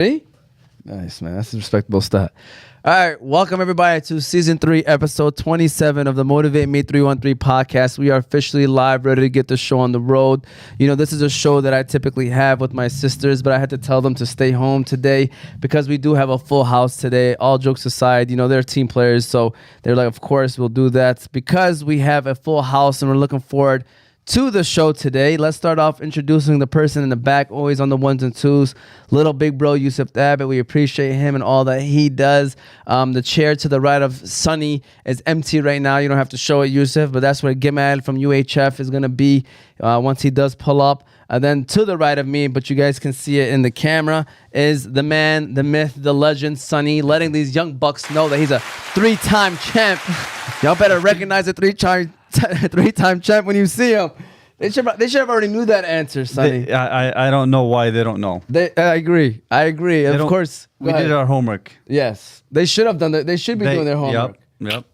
Ready? Nice, man. That's a respectable stat. All right. Welcome, everybody, to Season 3, Episode 27 of the Motivate Me 313 podcast. We are officially live, ready to get the show on the road. You know, this is a show that I typically have with my sisters, but I had to tell them to stay home today because we do have a full house today. All jokes aside, you know, they're team players, so they're like, of course, we'll do that. Because we have a full house and we're looking forward to the show today. Let's start off introducing the person in the back, always on the ones and twos, little big bro Yusuf Thabit. We appreciate him and all that he does. The chair to the right of Sonny is empty right now. You don't have to show it, Yusuf, but that's where Gamal from UHF is going to be once he does pull up. And then to the right of me, but you guys can see it in the camera, is the man, the myth, the legend, Sonny, letting these young bucks know that he's a three-time champ. Y'all better recognize a three-time champ when you see him. They should have already knew that answer, Sonny. I don't know why they don't know. I agree. Of course. We did our homework. Yes. They should have done that. They should be doing their homework. Yep.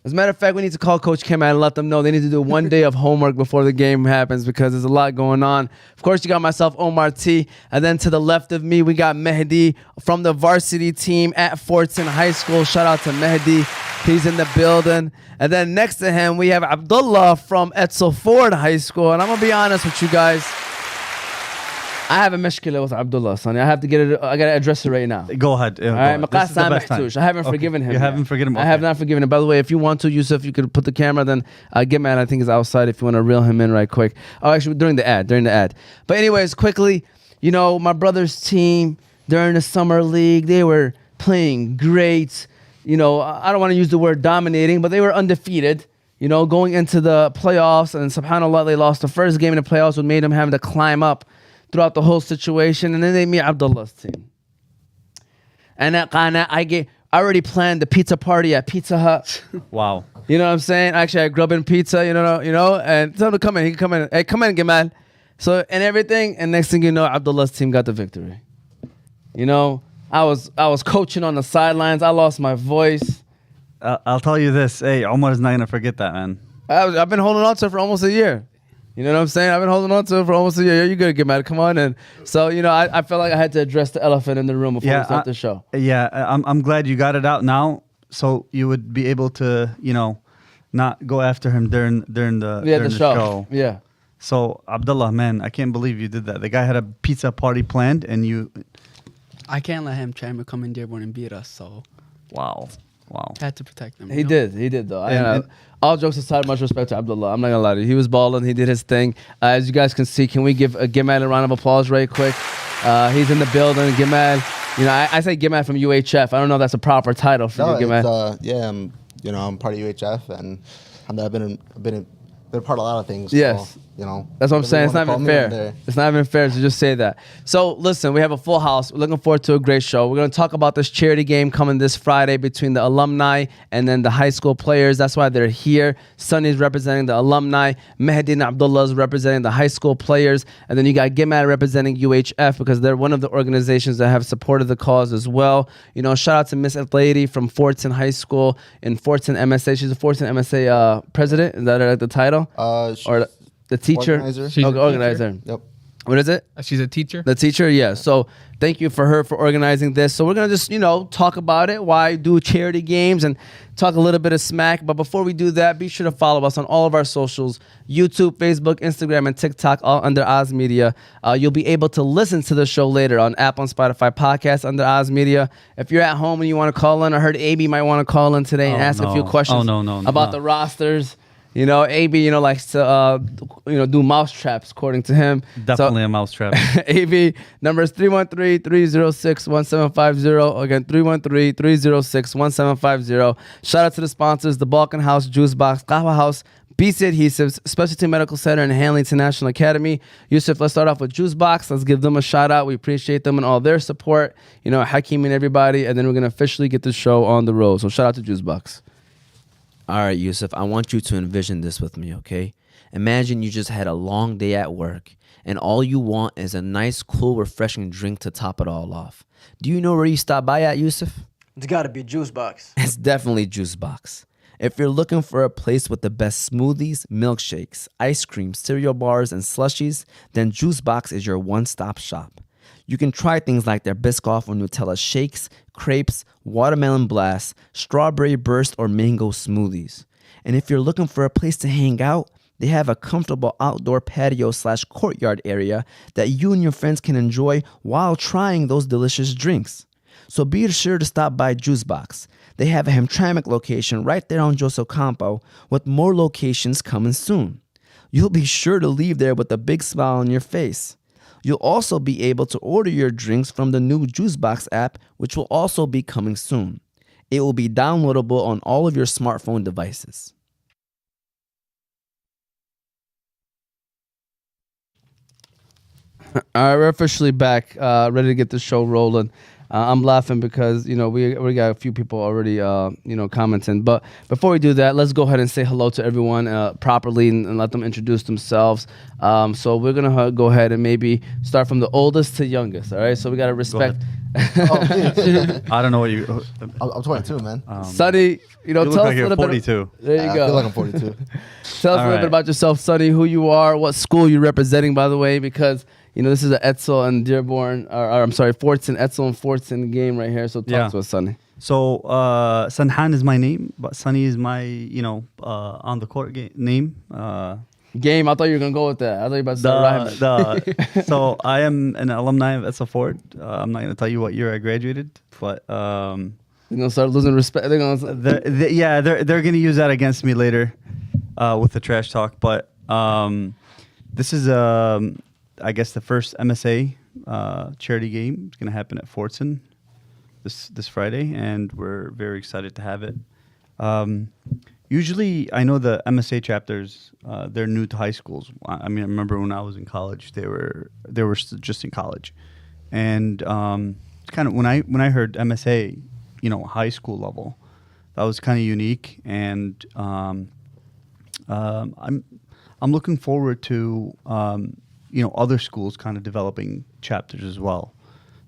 As a matter of fact, we need to call Coach Kim and let them know they need to do one day of homework before the game happens because there's a lot going on. Of course, you got myself, Omar T. And then to the left of me, we got Mahdi from the varsity team at Fordson High School. Shout out to Mahdi. He's in the building. And then next to him, we have Abdullah from Edsel Ford High School. And I'm going to be honest with you guys. I have a mishkila with Abdullah, Sonny. I got to address it right now. Go ahead. All right, I haven't forgiven him. You haven't forgiven him? I have not forgiven him. By the way, if you want to, Yusuf, you could put the camera, then Gamal, I think, is outside if you want to reel him in right quick. Oh, actually, during the ad. But anyways, quickly, you know, my brother's team, during the summer league, they were playing great. You know, I don't want to use the word dominating, but they were undefeated, you know, going into the playoffs. And subhanAllah, they lost the first game in the playoffs, what made them having to climb up throughout the whole situation. And then they meet Abdullah's team. And at Ghana, I already planned the pizza party at Pizza Hut. Wow. You know what I'm saying? Actually, I grew up in pizza, you know, and tell him to come in. He can come in. Hey, come in, Gamal. So, and everything. And next thing you know, Abdullah's team got the victory. You know, I was coaching on the sidelines. I lost my voice. I'll tell you this. Hey, Omar's not going to forget that, man. I've been holding on to it for almost a year. You know what I'm saying? I've been holding on to it for almost a year. You gotta get mad. Come on. And so, you know, I felt like I had to address the elephant in the room before we start the show. Yeah, I'm glad you got it out now, so you would be able to, you know, not go after him during the show. Yeah. So Abdullah, man, I can't believe you did that. The guy had a pizza party planned, and you. I can't let him try to come in Dearborn and beat us. So. Wow. Had to protect him. He did though. All jokes aside, much respect to Abdullah. I'm not gonna lie to you. He was balling. He did his thing. As you guys can see, can we give Gamal a round of applause right quick? He's in the building. Gamal, you know, I say Gamal from UHF. I don't know if that's a proper title for you, Gamal. I'm part of UHF, and I've been a part of a lot of things. Yes. So, you know, that's what I'm saying. It's not even fair. It's not even fair to just say that. So listen, we have a full house. We're looking forward to a great show. We're going to talk about this charity game coming this Friday between the alumni and then the high school players. That's why they're here. Sonny's representing the alumni. Mahdi and Abdullah is representing the high school players. And then you got Gamal representing UHF because they're one of the organizations that have supported the cause as well. You know, shout out to Miss Lady from Fordson High School in Fordson MSA. She's a Fordson MSA president. Is that the title? Or the teacher? Organizer. She's an organizer. Yep. What is it? She's a teacher. The teacher, yeah. So thank you for her for organizing this. So we're going to just, you know, talk about it, why do charity games and talk a little bit of smack. But before we do that, be sure to follow us on all of our socials, YouTube, Facebook, Instagram, and TikTok, all under Oz Media. You'll be able to listen to the show later on Apple and Spotify podcasts under Oz Media. If you're at home and you want to call in, I heard AB might want to call in today and ask a few questions about the rosters. You know, AB, you know, likes to, do mouse traps, according to him. Definitely a mouse trap. AB, number is 313-306-1750. Again, 313-306-1750. Shout out to the sponsors, the Balkan House, Juice Box, Qahwah House, BC Adhesives, Specialty Medical Center, and Hanley International Academy. Yusuf, let's start off with Juice Box. Let's give them a shout out. We appreciate them and all their support. You know, Hakeem and everybody. And then we're going to officially get the show on the road. So shout out to Juice Box. All right, Yusuf, I want you to envision this with me, okay? Imagine you just had a long day at work, and all you want is a nice, cool, refreshing drink to top it all off. Do you know where you stop by at, Yusuf? It's got to be Juice Box. It's definitely Juice Box. If you're looking for a place with the best smoothies, milkshakes, ice cream, cereal bars, and slushies, then Juice Box is your one-stop shop. You can try things like their Biscoff or Nutella shakes, crepes, watermelon blasts, strawberry burst, or mango smoothies. And if you're looking for a place to hang out, they have a comfortable outdoor patio/courtyard area that you and your friends can enjoy while trying those delicious drinks. So be sure to stop by Juicebox. They have a Hamtramck location right there on Joseph Campo, with more locations coming soon. You'll be sure to leave there with a big smile on your face. You'll also be able to order your drinks from the new Juicebox app, which will also be coming soon. It will be downloadable on all of your smartphone devices. All right, we're officially back, ready to get the show rolling. I'm laughing because, we got a few people already, commenting. But before we do that, let's go ahead and say hello to everyone properly and let them introduce themselves. So we're going to go ahead and maybe start from the oldest to youngest, all right? So we got to respect. I don't know what you... I'm 22, man. Sonny, you tell look us like a you're little 42. bit. There you I go. feel like I'm 42. Tell us a little right. bit about yourself, Sonny, who you are, what school you're representing, by the way, because... this is an Edsel and Dearborn, Fordson, Edsel and Fordson game right here. So talk to us, Sonny. So Sanhan is my name, but Sonny is my, on the court name. Game, I thought you were going to go with that. I thought you were about to start rhyming. So I am an alumni of Edsel Ford. I'm not going to tell you what year I graduated, but... They're going to start losing respect. They're going to use that against me later with the trash talk. But this is... I guess the first MSA charity game is going to happen at Fordson this Friday, and we're very excited to have it. Usually, I know the MSA chapters, they're new to high schools. I remember when I was in college, they were just in college, and kind of when I heard MSA, high school level, that was kind of unique, and I'm looking forward to. Other schools kind of developing chapters as well.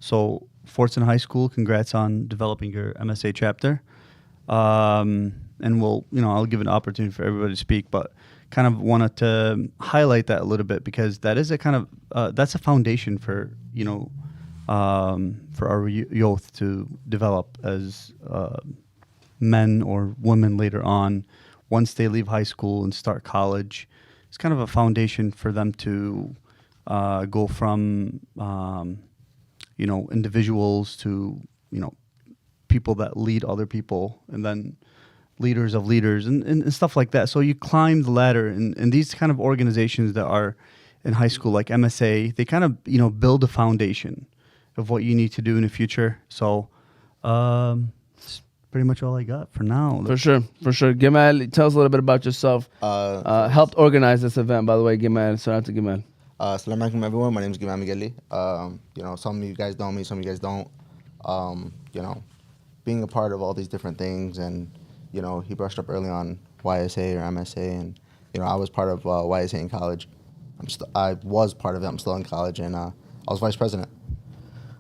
So Fordson High School, congrats on developing your MSA chapter. And I'll give an opportunity for everybody to speak, but kind of wanted to highlight that a little bit because that is a kind of, that's a foundation for our youth to develop as men or women later on once they leave high school and start college. It's kind of a foundation for them to go from, individuals to, people that lead other people and then leaders of leaders and stuff like that. So you climb the ladder and these kind of organizations that are in high school, like MSA, they kind of, build a foundation of what you need to do in the future. So it's pretty much all I got for now. For sure. Gamal, tell us a little bit about yourself. Helped organize this event, by the way, Gamal. Shout out to Gamal. Assalamu alaikum, everyone. My name is Gamal Mojali. Some of you guys know me, some of you guys don't. Being a part of all these different things, and he brushed up early on YSA or MSA, and I was part of YSA in college. I was part of it. I'm still in college, and I was vice president.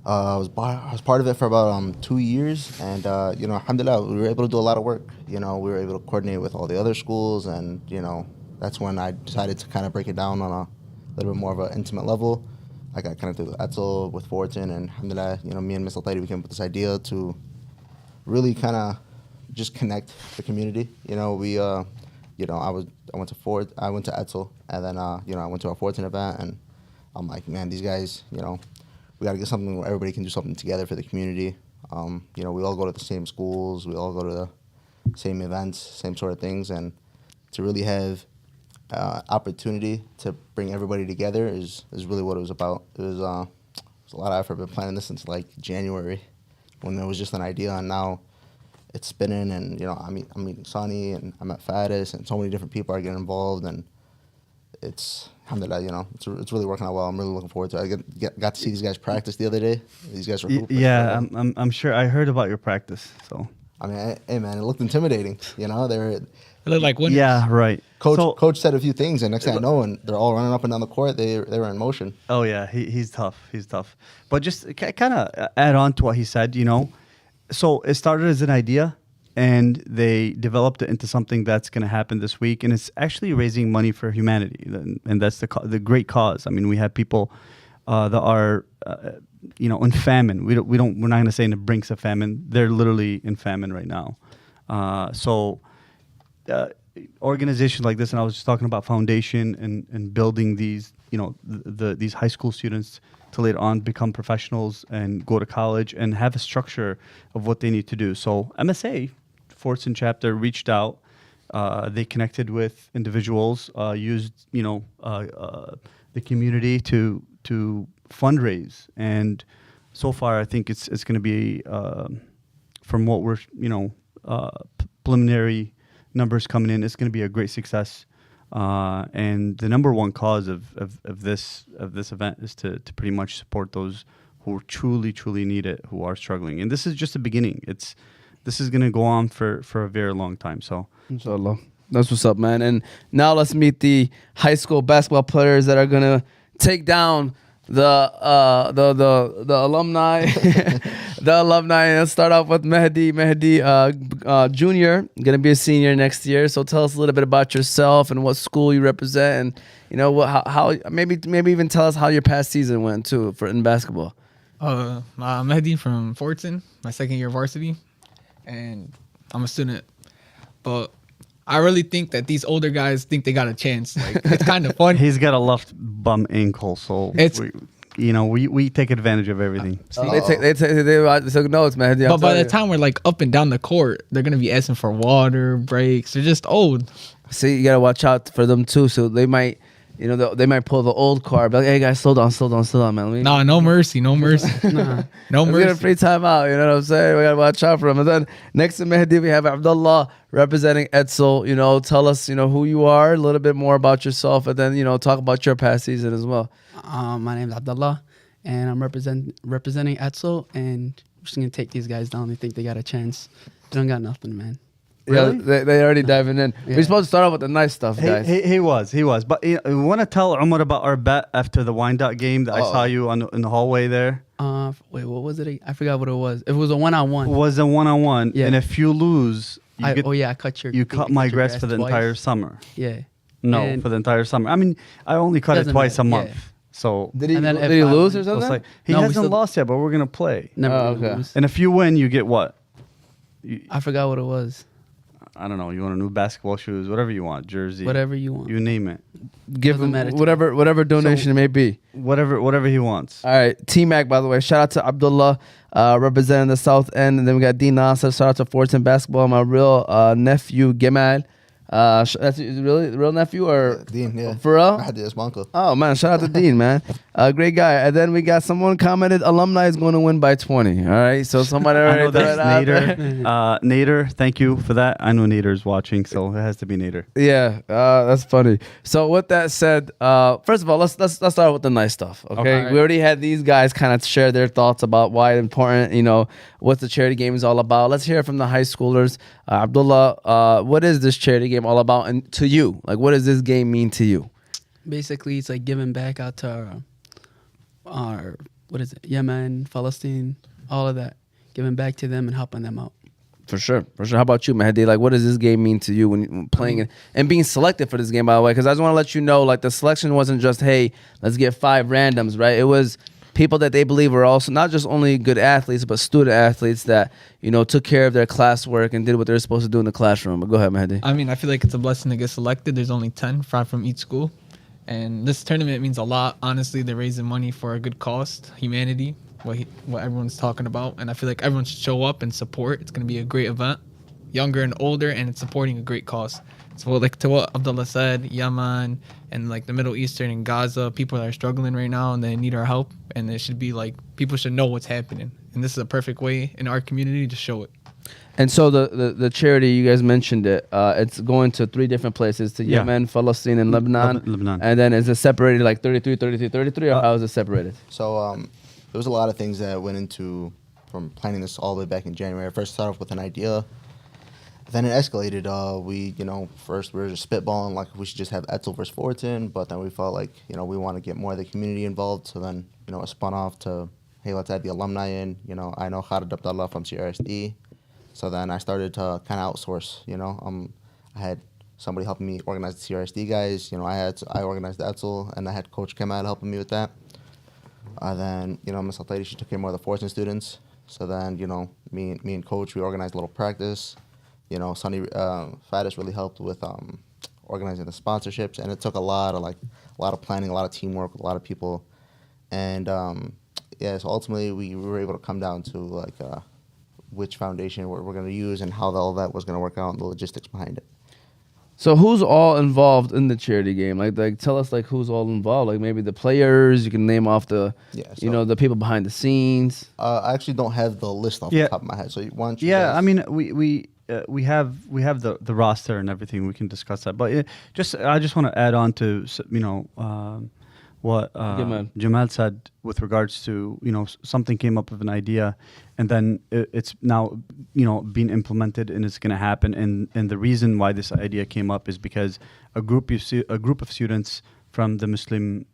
I was part of it for about 2 years, and alhamdulillah, we were able to do a lot of work. We were able to coordinate with all the other schools, and that's when I decided to kind of break it down on a little bit more of an intimate level. I got connected with Edsel, with Fordson, and alhamdulillah, me and Ms. Al-Taidi, we came up with this idea to really kind of just connect the community. I went to Edsel, and then I went to our Fordson event, and I'm like, man, these guys, we got to get something where everybody can do something together for the community. We all go to the same schools, we all go to the same events, same sort of things, and to really have opportunity to bring everybody together is really what it was about. It was a lot of effort. I've been planning this since like January, when there was just an idea, and now it's spinning. And I'm meeting Sonny, and I'm at Faddis, and so many different people are getting involved, and it's alhamdulillah, it's really working out well. I'm really looking forward to it. I got to see these guys practice the other day. These guys were hooping. Yeah, I'm sure I heard about your practice. So hey man, it looked intimidating. They look like winners. Yeah, right. Coach said a few things, and next thing I know, and they're all running up and down the court. They were in motion. Oh yeah, he's tough. He's tough. But just kind of add on to what he said. So it started as an idea, and they developed it into something that's going to happen this week, and it's actually raising money for humanity, and that's the great cause. We have people that are in famine. We're not going to say in the brinks of famine. They're literally in famine right now. Organizations like this, and I was just talking about foundation and building these, these high school students to later on become professionals and go to college and have a structure of what they need to do. So MSA, Fordson chapter, reached out. They connected with individuals, used the community to fundraise, and so far I think it's going to be from what we're preliminary numbers coming in, it's going to be a great success. And the number one cause of this event is to pretty much support those who truly need it, who are struggling. And this is just the beginning. This is going to go on for a very long time. So inshallah, that's what's up, man. And now let's meet the high school basketball players that are going to take down the alumni. The alumni. Let's start off with Mahdi. Mahdi, junior, gonna be a senior next year. So tell us a little bit about yourself and what school you represent, and how maybe even tell us how your past season went too in basketball. Mahdi from Fordson, my second year varsity, and I'm a student. But I really think that these older guys think they got a chance. Like, it's kind of fun. He's got a left bum ankle, so we take advantage of everything. They took notes, man. But by the time we're like up and down the court, they're gonna be asking for water breaks. They're just old. See, you gotta watch out for them too. So they might, they might pull the old card. But like, hey guys, slow down, man. No mercy, no mercy. No mercy. Get a free time out. You know what I'm saying? We gotta watch out for them. And then next to Mahdi, we have Abdullah representing Edsel. Tell us, who you are, a little bit more about yourself, and then talk about your past season as well. My name is Abdullah, and I'm representing Edsel, and I'm just going to take these guys down. They think they got a chance. They don't got nothing, man. Really? Yeah, they already diving in. Yeah. We're supposed to start off with the nice stuff, guys. He was. But we want to tell Umar about our bet after the wind-up game that I saw you in the hallway there. Wait, what was it? I forgot what it was. It was a one-on-one. It was a one-on-one, yeah. And if you lose... I cut my grass for the entire summer. Yeah. No, for the entire summer. I mean, I only cut it twice a month. Yeah. So did he lose or something? Like, he hasn't lost yet, but we're gonna play. Never lose. And if you win, you get what? I forgot what it was. I don't know. You want a new basketball shoes, whatever you want, jersey, whatever you want. You name it. Give him whatever donation it may be. Whatever he wants. All right, T-Mac, by the way. Shout out to Abdullah, representing the South End, and then we got D Nasser. Shout out to Fordson basketball. My real nephew Gamal. That's really real nephew or Dean? Yeah, for real. I had this uncle. Oh man, shout out to Dean, man. Great guy. And then we got someone commented, alumni is going to win by 20. All right, so somebody already. I know that's Nader. Nader, thank you for that. I know Nader's watching, so it has to be Nader. Yeah, that's funny. So with that said, first of all, let's start with the nice stuff. Okay, right. We already had these guys kind of share their thoughts about why it's important. What the charity game is all about. Let's hear from the high schoolers. Abdullah, what is this charity game all about, and to you, like, what does this game mean to you? Basically, it's like giving back out to our Yemen, Palestine, all of that, giving back to them and helping them out. For sure. How about you, Mahdi? Like, what does this game mean to you when you're playing it and being selected for this game, by the way? Because I just want to let you know, like, the selection wasn't just, hey, let's get 5 randoms, right? It was people that they believe were also not just only good athletes, but student athletes that, took care of their classwork and did what they were supposed to do in the classroom. But go ahead, Mahdi. I mean, I feel like it's a blessing to get selected. There's only 10, 5 from each school. And this tournament means a lot. Honestly, they're raising money for a good cause, humanity, what everyone's talking about. And I feel like everyone should show up and support. It's going to be a great event, younger and older, and it's supporting a great cause. So like to what Abdullah said, Yemen and like the Middle Eastern and Gaza, people are struggling right now and they need our help. And it should be like, people should know what's happening. And this is a perfect way in our community to show it. And so the charity, you guys mentioned it, it's going to 3 different places, to Yemen, Palestine, and Lebanon. And then is it separated like 33, 33, 33, or how is it separated? So there was a lot of things that went into from planning this all the way back in January. I first started off with an idea. Then it escalated. First we were just spitballing like we should just have Edsel versus Fordson, but then we felt like, we want to get more of the community involved. So then, it spun off to, hey, let's add the alumni in. I know Khalid Abdullah from CRSD. So then I started to kind of outsource, I had somebody helping me organize the CRSD guys. I organized the Edsel, and I had Coach Gamal helping me with that. Then, Miss Lady, she took care more of the Fordson students. So then, me and Coach, we organized a little practice. Sonny Faddis really helped with organizing the sponsorships, and it took a lot of planning, a lot of teamwork with a lot of people. And, so ultimately we were able to come down to, which foundation we're going to use and how all that was going to work out and the logistics behind it. So who's all involved in the charity game? Like tell us who's all involved. Like maybe the players. You can name off the the people behind the scenes. I actually don't have the list off the top of my head. So why don't you? Yeah, I mean we have the roster and everything. We can discuss that. But I just want to add on to what Jamal said with regards to something came up with an idea, and then it's now being implemented and it's going to happen. And the reason why this idea came up is because a group of students from the Muslim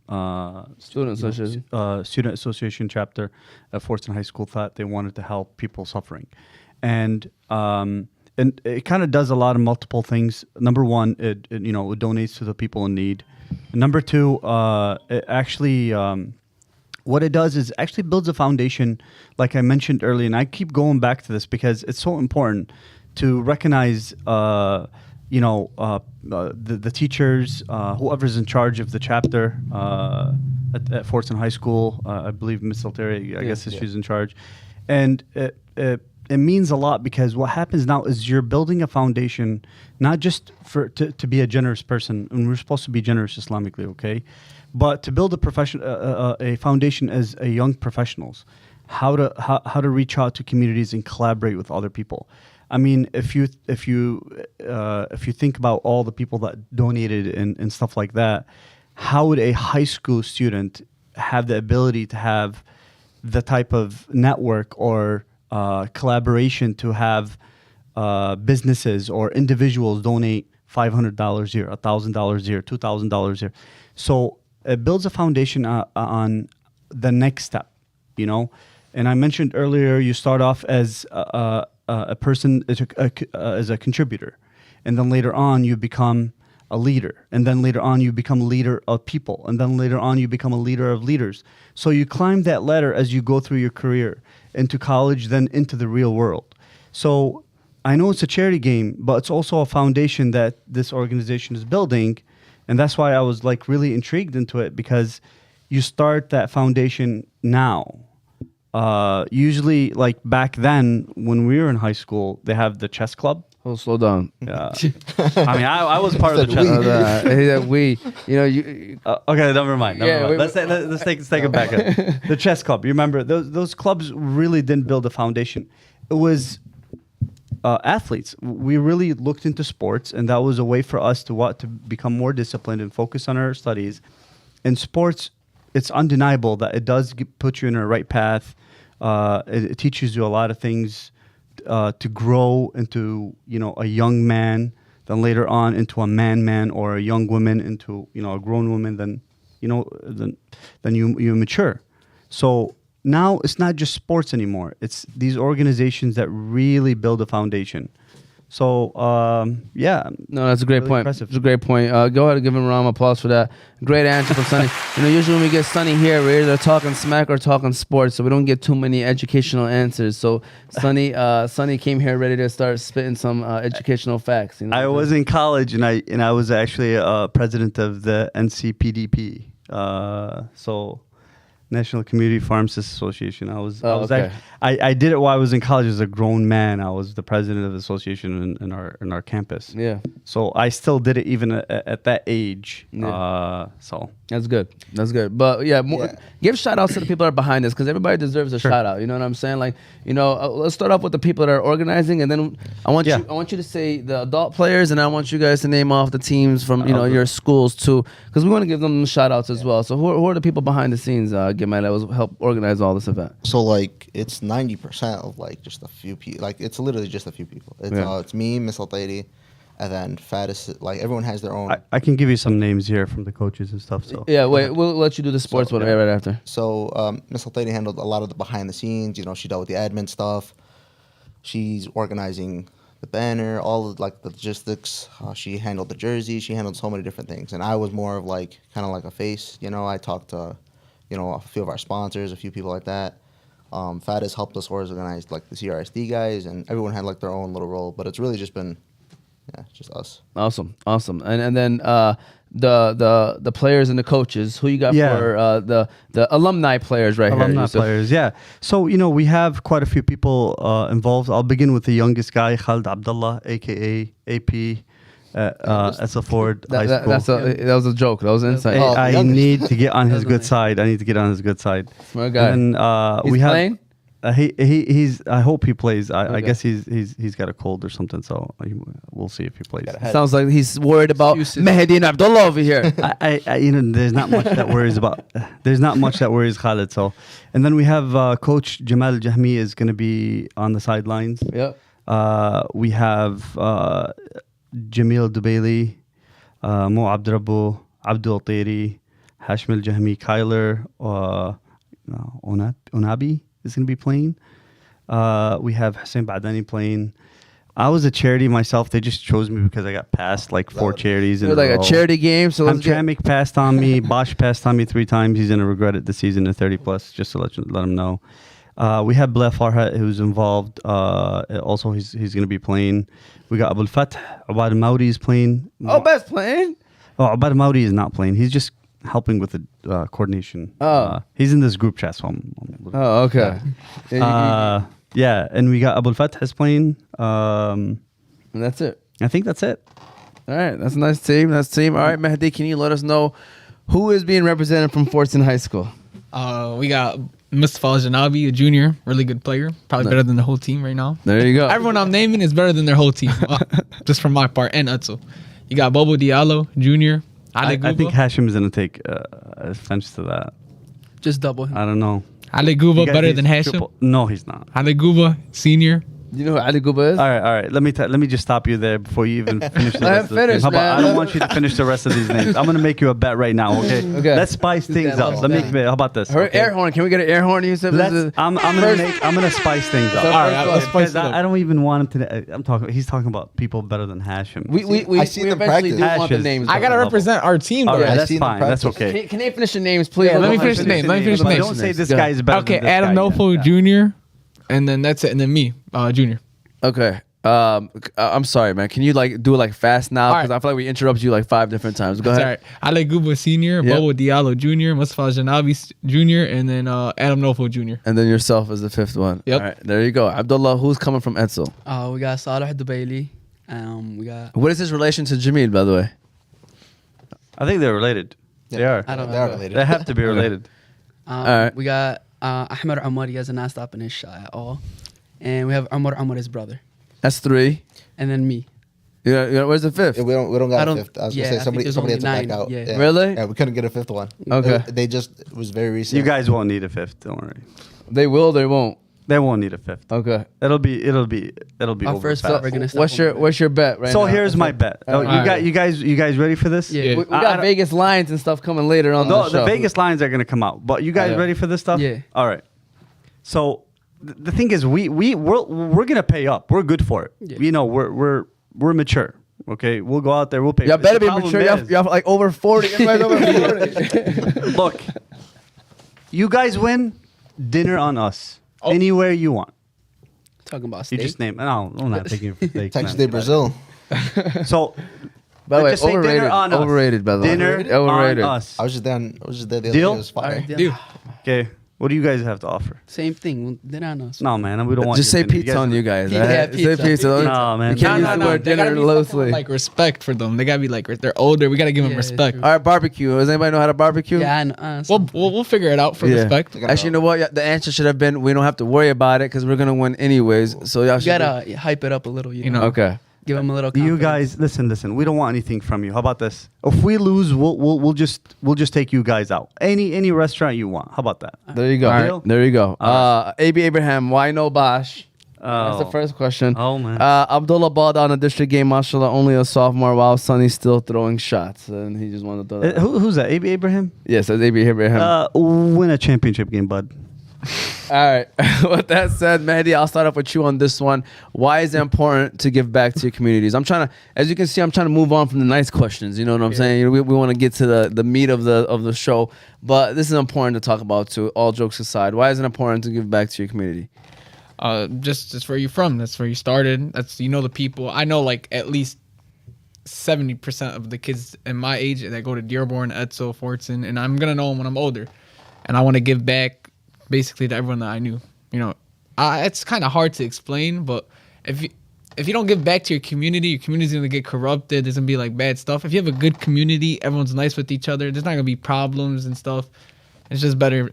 Student Association chapter at Fordson High School thought they wanted to help people suffering, and it kind of does a lot of multiple things. Number one, it donates to the people in need. Number two, it actually, what it does is actually builds a foundation, like I mentioned earlier, and I keep going back to this because it's so important to recognize, the teachers, whoever's in charge of the chapter at Fordson High School. I believe Ms. Salteri, I guess she's in charge, and it means a lot because what happens now is you're building a foundation, not just to be a generous person, and we're supposed to be generous Islamically, okay, but to build a foundation as a young professionals, how to reach out to communities and collaborate with other people. I mean, if you think about all the people that donated and stuff like that, how would a high school student have the ability to have the type of network or collaboration to have businesses or individuals donate $500 here, $1,000 here, $2,000 here? So it builds a foundation on the next step, And I mentioned earlier, you start off as a person as a contributor, and then later on you become a leader, and then later on you become a leader of people, and then later on you become a leader of leaders. So you climb that ladder as you go through your career into college, then into the real world. So I know it's a charity game, but it's also a foundation that this organization is building, and that's why I was really intrigued into it, because you start that foundation now. Usually, back then when we were in high school, they have the chess club. Oh, slow down. Yeah. I mean, I was part of the chess club. Okay, never mind. Let's take it back up. The chess club. You remember those clubs really didn't build a foundation. It was athletes. We really looked into sports, and that was a way for us to become more disciplined and focus on our studies. In sports, it's undeniable that it does put you in a right path. It teaches you a lot of things to grow into, a young man, then later on into a man, or a young woman into, a grown woman. Then you mature. So now it's not just sports anymore. It's these organizations that really build a foundation. So, No, that's a great point. Impressive. It's a great point. Go ahead and give him a round of applause for that. Great answer from Sonny. Usually when we get Sonny here, we're either talking smack or talking sports, so we don't get too many educational answers. So, Sonny came here ready to start spitting some educational facts. I was in college, and I was actually president of the NCPDP. National Community Pharmacists Association. I did it while I was in college as a grown man. I was the president of the association in our campus. Yeah. So I still did it even at that age. Yeah. So that's good. But give shout outs to the people that are behind this, because everybody deserves a shout out. You know what I'm saying? Let's start off with the people that are organizing, and then I want you to say the adult players, and I want you guys to name off the teams from your schools too, because we want to give them shout outs as well. So who are the people behind the scenes? Gamal, that was help organize all this event. So it's 90% of just a few people. It's literally just a few people. It's me, Miss Lady, and then Faddis. Everyone has their own. I can give you some names here from the coaches and stuff. So we'll let you do the sports one right after. So Miss Lady handled a lot of the behind the scenes. She dealt with the admin stuff. She's organizing the banner, all of the logistics. She handled the jersey. She handled so many different things, and I was more of kind of like a face. I talked to a few of our sponsors, a few people like that. FAT has helped us organize like the CRSD guys, and everyone had like their own little role. But it's really just been, just us. Awesome. And then the players and the coaches. Who you got for the alumni players right here? Alumni players, yeah. So we have quite a few people involved. I'll begin with the youngest guy, Khalid Abdullah, aka AP. Edsel Ford High School. That was a joke. That was inside. I need to get on his good side. Smart guy. And he's we have playing? He's. I hope he plays. I guess he's got a cold or something. So we'll see if he plays. Sounds like he's worried about Mahdi and Abdullah over here. There's not much that worries about. There's not much that worries Khalid. So, and then we have Coach Jamal Jahmi is going to be on the sidelines. Yep. We have Jamil Dubaili, Mo Abdrabu, Abdul Tiri, Hashim Al Jahmi, Kyler, Onabi is going to be playing. We have Hussein Badani playing. I was a charity myself. They just chose me because I got passed like 4 charities in a like row. a charity game. So Hamtramck passed on me. Bosch passed on me 3 times. He's going to regret it this season at 30 plus, just to let him know. We have Bla Farhat who's involved. Also, he's going to be playing. We got Abul Fath. Abad Maudi is playing. Best playing? Oh, Abad Maudi is not playing. He's just helping with the coordination. He's in this group chat. So okay. Yeah, and we got Abul Fath is playing. And that's it. I think that's it. All right, that's a nice team. All right, Mahdi, can you let us know who is being represented from Fordson High School? We got Mustafa Al-Janabi, a junior, really good player. Probably better than the whole team right now. There you go. Everyone I'm naming is better than their whole team, just from my part, and Edsel. You got Bobo Diallo, junior. I think Hashim is going to take offense to that. Just double him. I don't know. Ali Guba better than Hashim? No, he's not. Ali Guba, senior. You know who Ali Guba is? All right. Let me just stop you there before you even finish the Let rest him of finish, the man. I don't want you to finish the rest of these names. I'm going to make you a bet right now, okay? Okay. Let's spice things up. How about this? Air horn. Can we get an air horn? You said I'm gonna spice things up. All right, let's spice it up. I don't even want him to. He's talking about people better than Hashim. We seen them eventually do practice. want the names. I got to represent our team, All though. right, I've that's seen them fine. That's practice. okay. Can they finish the names, please? Yeah, let me finish the names. But don't say this guy is better. Okay, than this Adam guy. Nofo, junior, and then that's it, and then me, junior. Okay. I'm sorry, man. Can you do it fast now? All Because right. I feel like we interrupt you 5 different times. Go ahead. Sorry. Ali Guba, senior, Yep. Bobo Diallo, junior, Mustafa Al-Janabi, junior, and then Adam Nofo, junior. And then yourself is the 5th one. Yep. All right. There you go. Abdullah, who's coming from Edsel? We got Saleh Dubaili. We got. What is his relation to Jamil, by the way? I think they're related. Yeah, They are. I don't They are know. related. They have to be related. Alright. We got Ahmed Umar. He hasn't stopping his shot at all. And we have Umar, his brother. That's 3. And then me. Yeah, where's the 5th? Yeah, we don't got I a don't- 5th. I was yeah, gonna I say think there's somebody had to only back 9, out. yeah. Really? Yeah, we couldn't get a 5th one. Okay. It was very recent. You guys won't need a 5th. Don't worry. They will, they won't. They won't need a 5th. Okay. It'll be Our over first fast. bet, we're gonna stop. What's your bet right now? So here's my bet. Oh, Alright. you guys ready for this? Yeah. We got Vegas lines and stuff coming later on No, the show. the Vegas lines are gonna come out. But you guys Yeah. ready for this stuff? Yeah. All right. So the thing is, we're gonna pay up. We're good for it. Yeah. We're mature. Okay, we'll go out there. We'll pay. Y'all better be The problem mature. is- Y'all like over 40. Everybody's over 40. Look, you guys win. Dinner on us. Anywhere you want. Talking about You steak. just name. No, I'm not taking it for steak. Texas Day Brazil. So By the way, just say dinner overrated. on us. Overrated, by the way. dinner Overrated. on us. I was just there the other Deal? day. It was fire. Alright, Dude, Okay, what do you guys have to offer? Same thing. Dinner on us. No, man, we don't want. Just your say dinner. pizza on you guys. Pizza, all right? yeah, Say pizza. pizza. No, man. You can't use the word They gotta dinner be fucking loosely. with, like respect for them. They gotta be like they're older. We gotta give them Yeah, respect. true. All right, barbecue. Does anybody know how to barbecue? Yeah, and We'll figure it out for Yeah. respect. Actually, you know what? Yeah, the answer should have been we don't have to worry about it because we're gonna win anyways. So y'all you should. gotta hype it up a little. You know, Okay. give them a little. You confidence. guys, listen. We don't want anything from you. How about this? If we lose, we'll just take you guys out. Any restaurant you want. How about that? There you go. All right. There you go. All AB Abraham, why no Bosch? That's the first question. Oh, man. Abdullah balled on a district game, mashallah, only a sophomore, while Sonny's still throwing shots. And he just wanted to throw that. Who's that? AB Abraham? Yes, that's AB Abraham. Win a championship game, bud. All right. With that said, Mahdi, I'll start off with you on this one. Why is it important to give back to your communities? As you can see, I'm trying to move on from the nice questions. You know what I'm saying? We want to get to the meat of the show, but this is important to talk about too. All jokes aside, why is it important to give back to your community? Just that's where you're from. That's where you started. That's the people. I know like at least 70% of the kids in my age that go to Dearborn, Edsel, Fordson, and I'm gonna know them when I'm older, and I want to give back basically to everyone that I knew. It's kind of hard to explain, but if you don't give back to your community's gonna get corrupted. There's gonna be like bad stuff. If you have a good community, everyone's nice with each other. There's not gonna be problems and stuff. It's just better,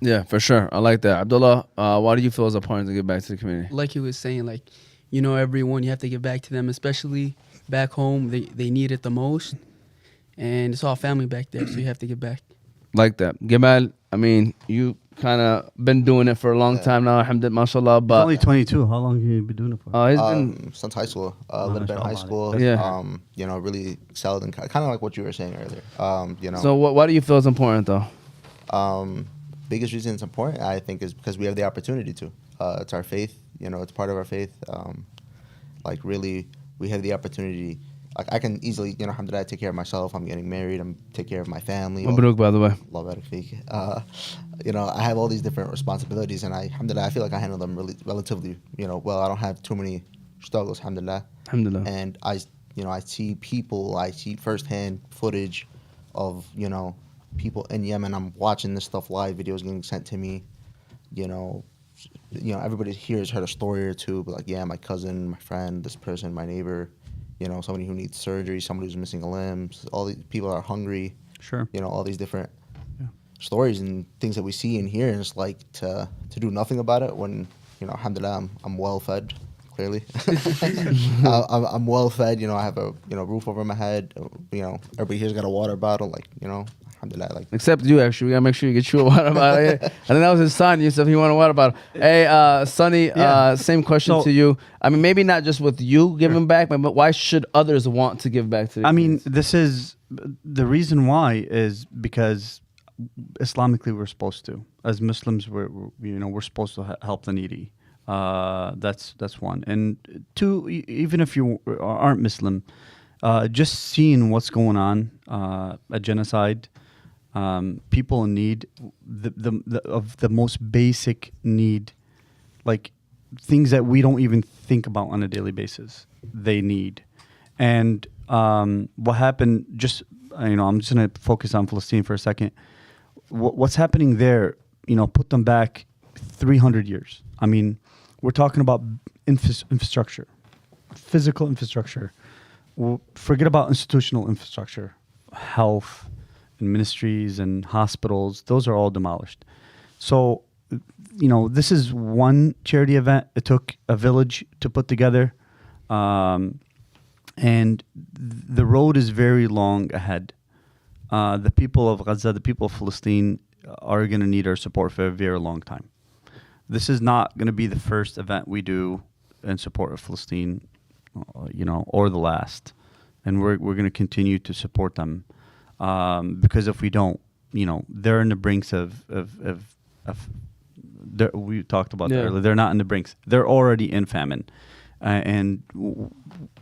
Yeah, for sure. I like that. Abdullah, why do you feel it's important to give back to the community? Like you was saying, like, everyone, you have to give back to them, especially back home. They need it the most. And it's all family back there, so you have to give back. Like that. Gamal, you kind of been doing it for a long time now, alhamdulillah, mashallah. But only 22. How long have you been doing it for? He's been since high school. A little bit in high school. Yeah. Really excelled in kind of like what you were saying earlier. So why do you feel it's important though? Biggest reason it's important, I think, is because we have the opportunity to. It's our faith. It's part of our faith. Really, we have the opportunity. Like, I can easily, alhamdulillah, take care of myself. I'm getting married. I'm take care of my family. Mabruk, by the way. Allah barak feek. I have all these different responsibilities, and alhamdulillah, I feel like I handle them relatively, well. I don't have too many struggles, alhamdulillah. Alhamdulillah. And I see people, I see firsthand footage of, people in Yemen. I'm watching this stuff live, videos getting sent to me. Everybody here has heard a story or two, but like, yeah, my cousin, my friend, this person, my neighbor, somebody who needs surgery, somebody who's missing a limb, all these people are hungry. Sure. All these different stories and things that we see and hear, and it's like to do nothing about it when, alhamdulillah, I'm well fed. Clearly, I'm well fed. I have a roof over my head. Everybody here's got a water bottle. Alhamdulillah. Except you, actually, we gotta make sure you get you a water bottle. Yeah. I think that was his son. Yusuf, he wanted a water bottle. Hey, Sonny, same question to you. Maybe not just with you giving back, but why should others want to give back to? This is the reason why is because Islamically we're supposed to, as Muslims, we're supposed to help the needy. That's one. And two, even if you aren't Muslim, just seeing what's going on, a genocide, people in need, of the most basic need, like things that we don't even think about on a daily basis, they need. And what happened, I'm just going to focus on Palestine for a second. What's happening there, put them back 300 years. We're talking about infrastructure, physical infrastructure. Forget about institutional infrastructure, health and ministries and hospitals. Those are all demolished. So, this is one charity event. It took a village to put together. And the road is very long ahead. The people of Gaza, the people of Palestine are going to need our support for a very long time. This is not going to be the first event we do in support of Palestine, or the last. And we're going to continue to support them because if we don't, they're in the brinks of we talked about that earlier. They're not in the brinks. They're already in famine. And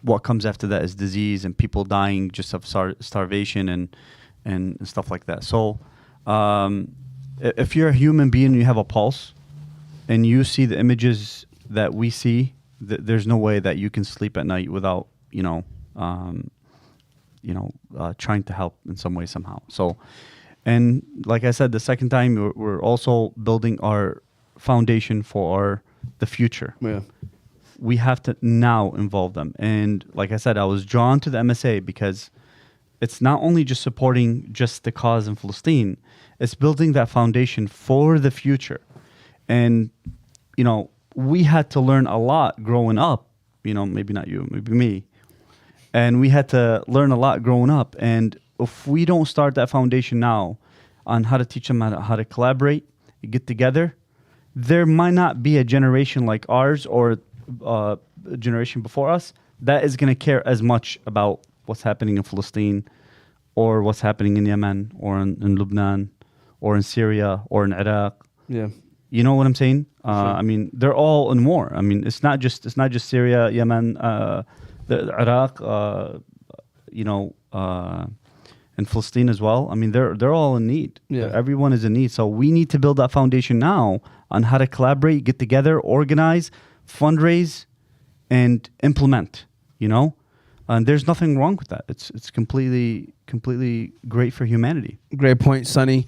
what comes after that is disease and people dying just of starvation and stuff like that. So if you're a human being and you have a pulse, and you see the images that we see, there's no way that you can sleep at night without, trying to help in some way, somehow. So, and like I said, the second time, we're also building our foundation for the future. Yeah. We have to now involve them. And like I said, I was drawn to the MSA because it's not only just supporting just the cause in Palestine, it's building that foundation for the future. And, we had to learn a lot growing up, maybe not you, maybe me. And we had to learn a lot growing up. And if we don't start that foundation now on how to teach them how to collaborate, get together, there might not be a generation like ours or a generation before us that is going to care as much about what's happening in Palestine or what's happening in Yemen or in Lebanon or in Syria or in Iraq. Yeah. You know what I'm saying? I mean, they're all in war. I mean, it's not just Syria, Yemen, the Iraq, and Palestine as well. I mean, they're all in need. Yeah. Everyone is in need. So we need to build that foundation now on how to collaborate, get together, organize, fundraise, and implement. And there's nothing wrong with that. It's completely great for humanity. Great point, Sonny.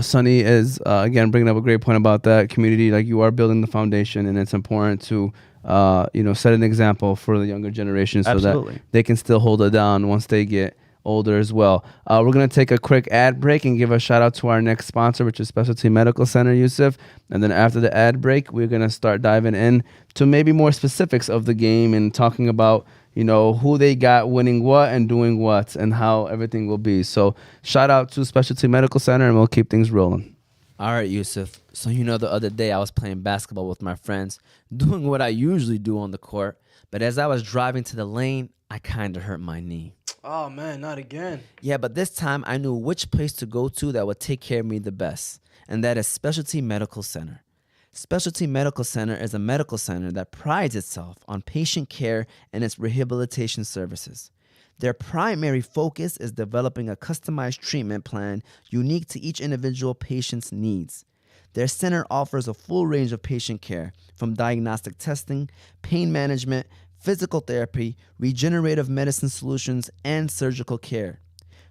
Sonny is again bringing up a great point about that community. Like, you are building the foundation, and it's important to set an example for the younger generation so Absolutely. that they can still hold it down once they get older as well. We're going to take a quick ad break and give a shout out to our next sponsor, which is Specialty Medical Center, Yusuf. And then after the ad break, we're going to start diving in to maybe more specifics of the game and talking about who they got winning what and doing what and how everything will be. So shout out to Specialty Medical Center, and we'll keep things rolling. All right, Yusuf. So the other day I was playing basketball with my friends, doing what I usually do on the court. But as I was driving to the lane, I kind of hurt my knee. Oh, man, not again. Yeah, but this time I knew which place to go to that would take care of me the best, and that is Specialty Medical Center. Specialty Medical Center is a medical center that prides itself on patient care and its rehabilitation services. Their primary focus is developing a customized treatment plan unique to each individual patient's needs. Their center offers a full range of patient care, from diagnostic testing, pain management, physical therapy, regenerative medicine solutions, and surgical care.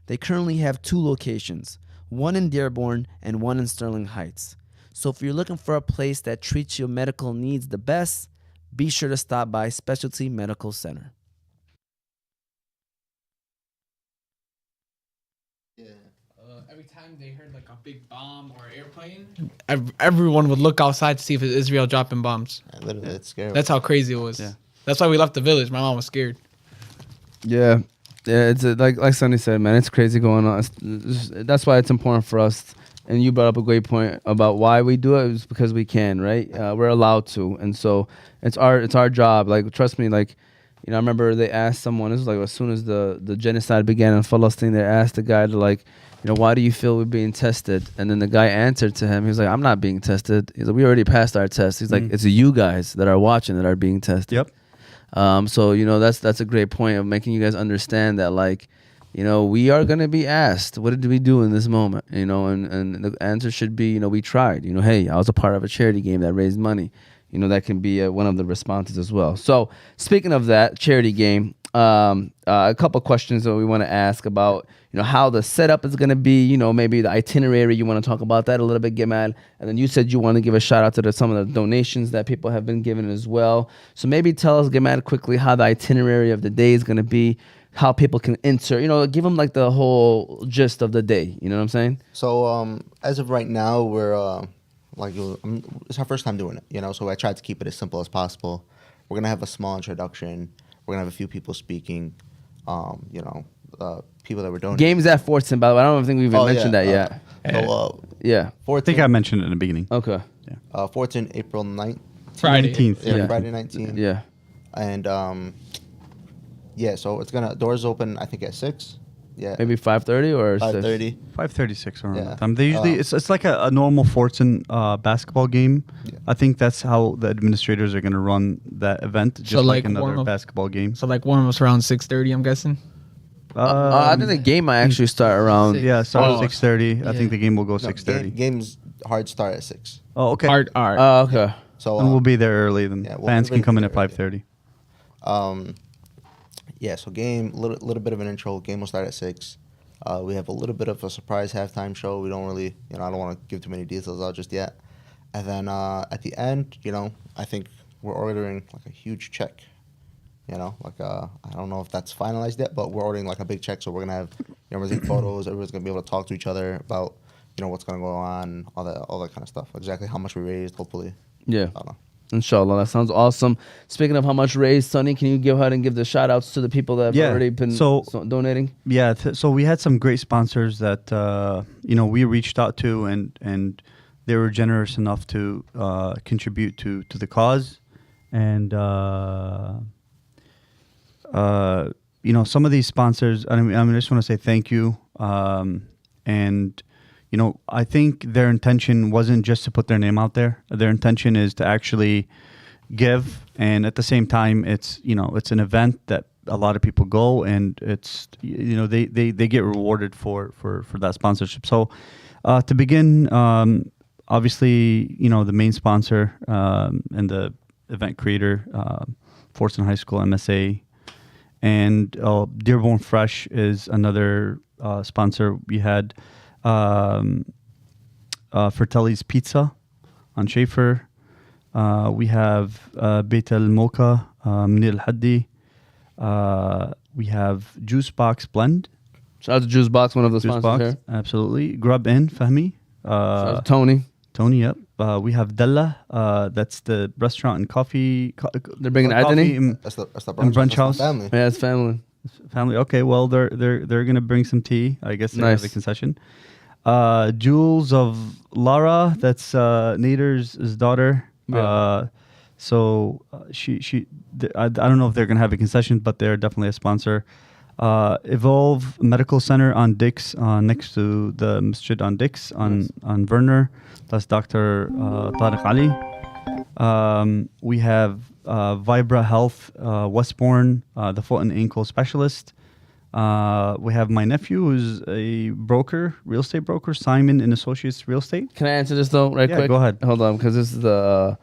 They currently have 2 locations, one in Dearborn and one in Sterling Heights. So if you're looking for a place that treats your medical needs the best, be sure to stop by Specialty Medical Center. Every time they heard like a big bomb or airplane, everyone would look outside to see if it's Israel dropping bombs. Yeah, literally, it's scary. That's how crazy it was. Yeah. That's why we left the village. My mom was scared. Yeah, it's like Sonny said, man, it's crazy going on. That's why it's important for us. And you brought up a great point about why we do it. It's because we can, right? We're allowed to, and so it's our job. Like, trust me, like, I remember they asked someone. This was like as soon as the genocide began in Palestine. They asked the guy to, like, why do you feel we're being tested? And then the guy answered to him. He was like, I'm not being tested. He's like, we already passed our test. He's like, it's you guys that are watching that are being tested. Yep. So that's a great point of making you guys understand that, like, we are going to be asked, what did we do in this moment? And the answer should be, we tried. Hey, I was a part of a charity game that raised money. That can be one of the responses as well. So speaking of that charity game, a couple questions that we want to ask about, how the setup is going to be, maybe the itinerary. You want to talk about that a little bit, Gamal. And then you said you want to give a shout out to some of the donations that people have been giving as well. So maybe tell us, Gamal, quickly how the itinerary of the day is going to be, how people can enter, give them like the whole gist of the day. You know what I'm saying? So as of right now, we're it's our first time doing it, so I tried to keep it as simple as possible. We're going to have a small introduction. We're going to have a few people speaking, people that were donating. Games at Fordson, by the way. I don't think we've even mentioned that yet. Yeah. I think I mentioned it in the beginning. Okay. Yeah. Fordson, April 9th. Friday. 19th. Yeah, Friday 19th. Yeah. And so it's doors open, I think, at 6. Yeah. Maybe 5:30 or 5:30. 5:36 around Yeah. that time. They usually it's like a normal Fordson basketball game. Yeah. I think that's how the administrators are going to run that event, just So, like like, another warm-up? basketball game. So like warm-ups around 6:30, I'm guessing. I think the game might actually start around. Yeah, start Oh. at 6:30. I Yeah. think the game will go No, 6:30. games hard start at 6. Oh, okay. Hard. All right. Oh, okay. So And we'll be there early. Then yeah, fans can come in at everybody 5:30. So game, little bit of an intro. Game will start at 6. We have a little bit of a surprise halftime show. We don't really, I don't want to give too many details out just yet. And then at the end, I think we're ordering like a huge check. I don't know if that's finalized yet, but we're ordering like a big check. So we're gonna have, everyone's in photos. Everyone's gonna be able to talk to each other about, what's gonna go on, all that kind of stuff. Exactly how much we raised, hopefully. Yeah. I don't know. Inshallah, that sounds awesome. Speaking of how much raised, Sonny, can you go ahead and give the shout outs to the people that have already been donating? Yeah, so we had some great sponsors that we reached out to, and they were generous enough to contribute to the cause. And some of these sponsors, I just want to say thank you. And I think their intention wasn't just to put their name out there. Their intention is to actually give, and at the same time, it's an event that a lot of people go, and it's they get rewarded for that sponsorship. So to begin, obviously the main sponsor and the event creator, Fordson High School MSA, and Dearborn Fresh is another sponsor. We had Fratelli's Pizza on Schaefer. We have Beit Al Mocha, Munir Al Haddi. We have Juice Box Blend. Shout out to Juice Box, one of the sponsors here. Absolutely. Grub In, Fahmi. Shout out to Tony. Tony, yep. We have Della. That's the restaurant and coffee. They're bringing Adhesives. That's the brunch house. Family. Yeah, it's family. Family. Okay, well they're gonna bring some tea. I guess they have the concession. Jewels of Lara. That's Nader's daughter. Yeah. I don't know if they're gonna have a concession, but they're definitely a sponsor. Evolve Medical Center on Dix, next to the Masjid on Dix on Werner. That's Dr. Tariq Ali. We have Vibra Health, Westbourne, the foot and ankle specialist. We have my nephew, who's a broker, real estate broker, Simon and Associates Real Estate. Can I answer this though, right quick? Yeah, go ahead. Hold on, because this is the.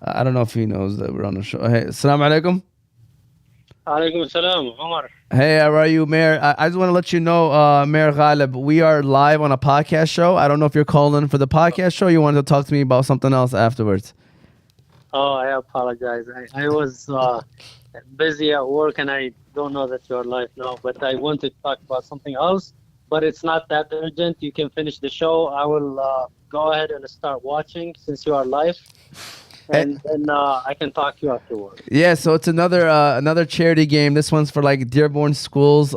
I don't know if he knows that we're on the show. Hey, assalamu alaikum. Alaikum salam, Omar. Hey, how are you, Mayor? I just want to let you know, Mayor Ghalib, we are live on a podcast show. I don't know if you're calling for the podcast show. You wanted to talk to me about something else afterwards. Oh, I apologize. I was busy at work and I don't know that you're live now, but I wanted to talk about something else, but it's not that urgent. You can finish the show. I will go ahead and start watching since you are live. And then I can talk to you afterwards. Yeah, so it's another charity game. This one's for like Dearborn schools,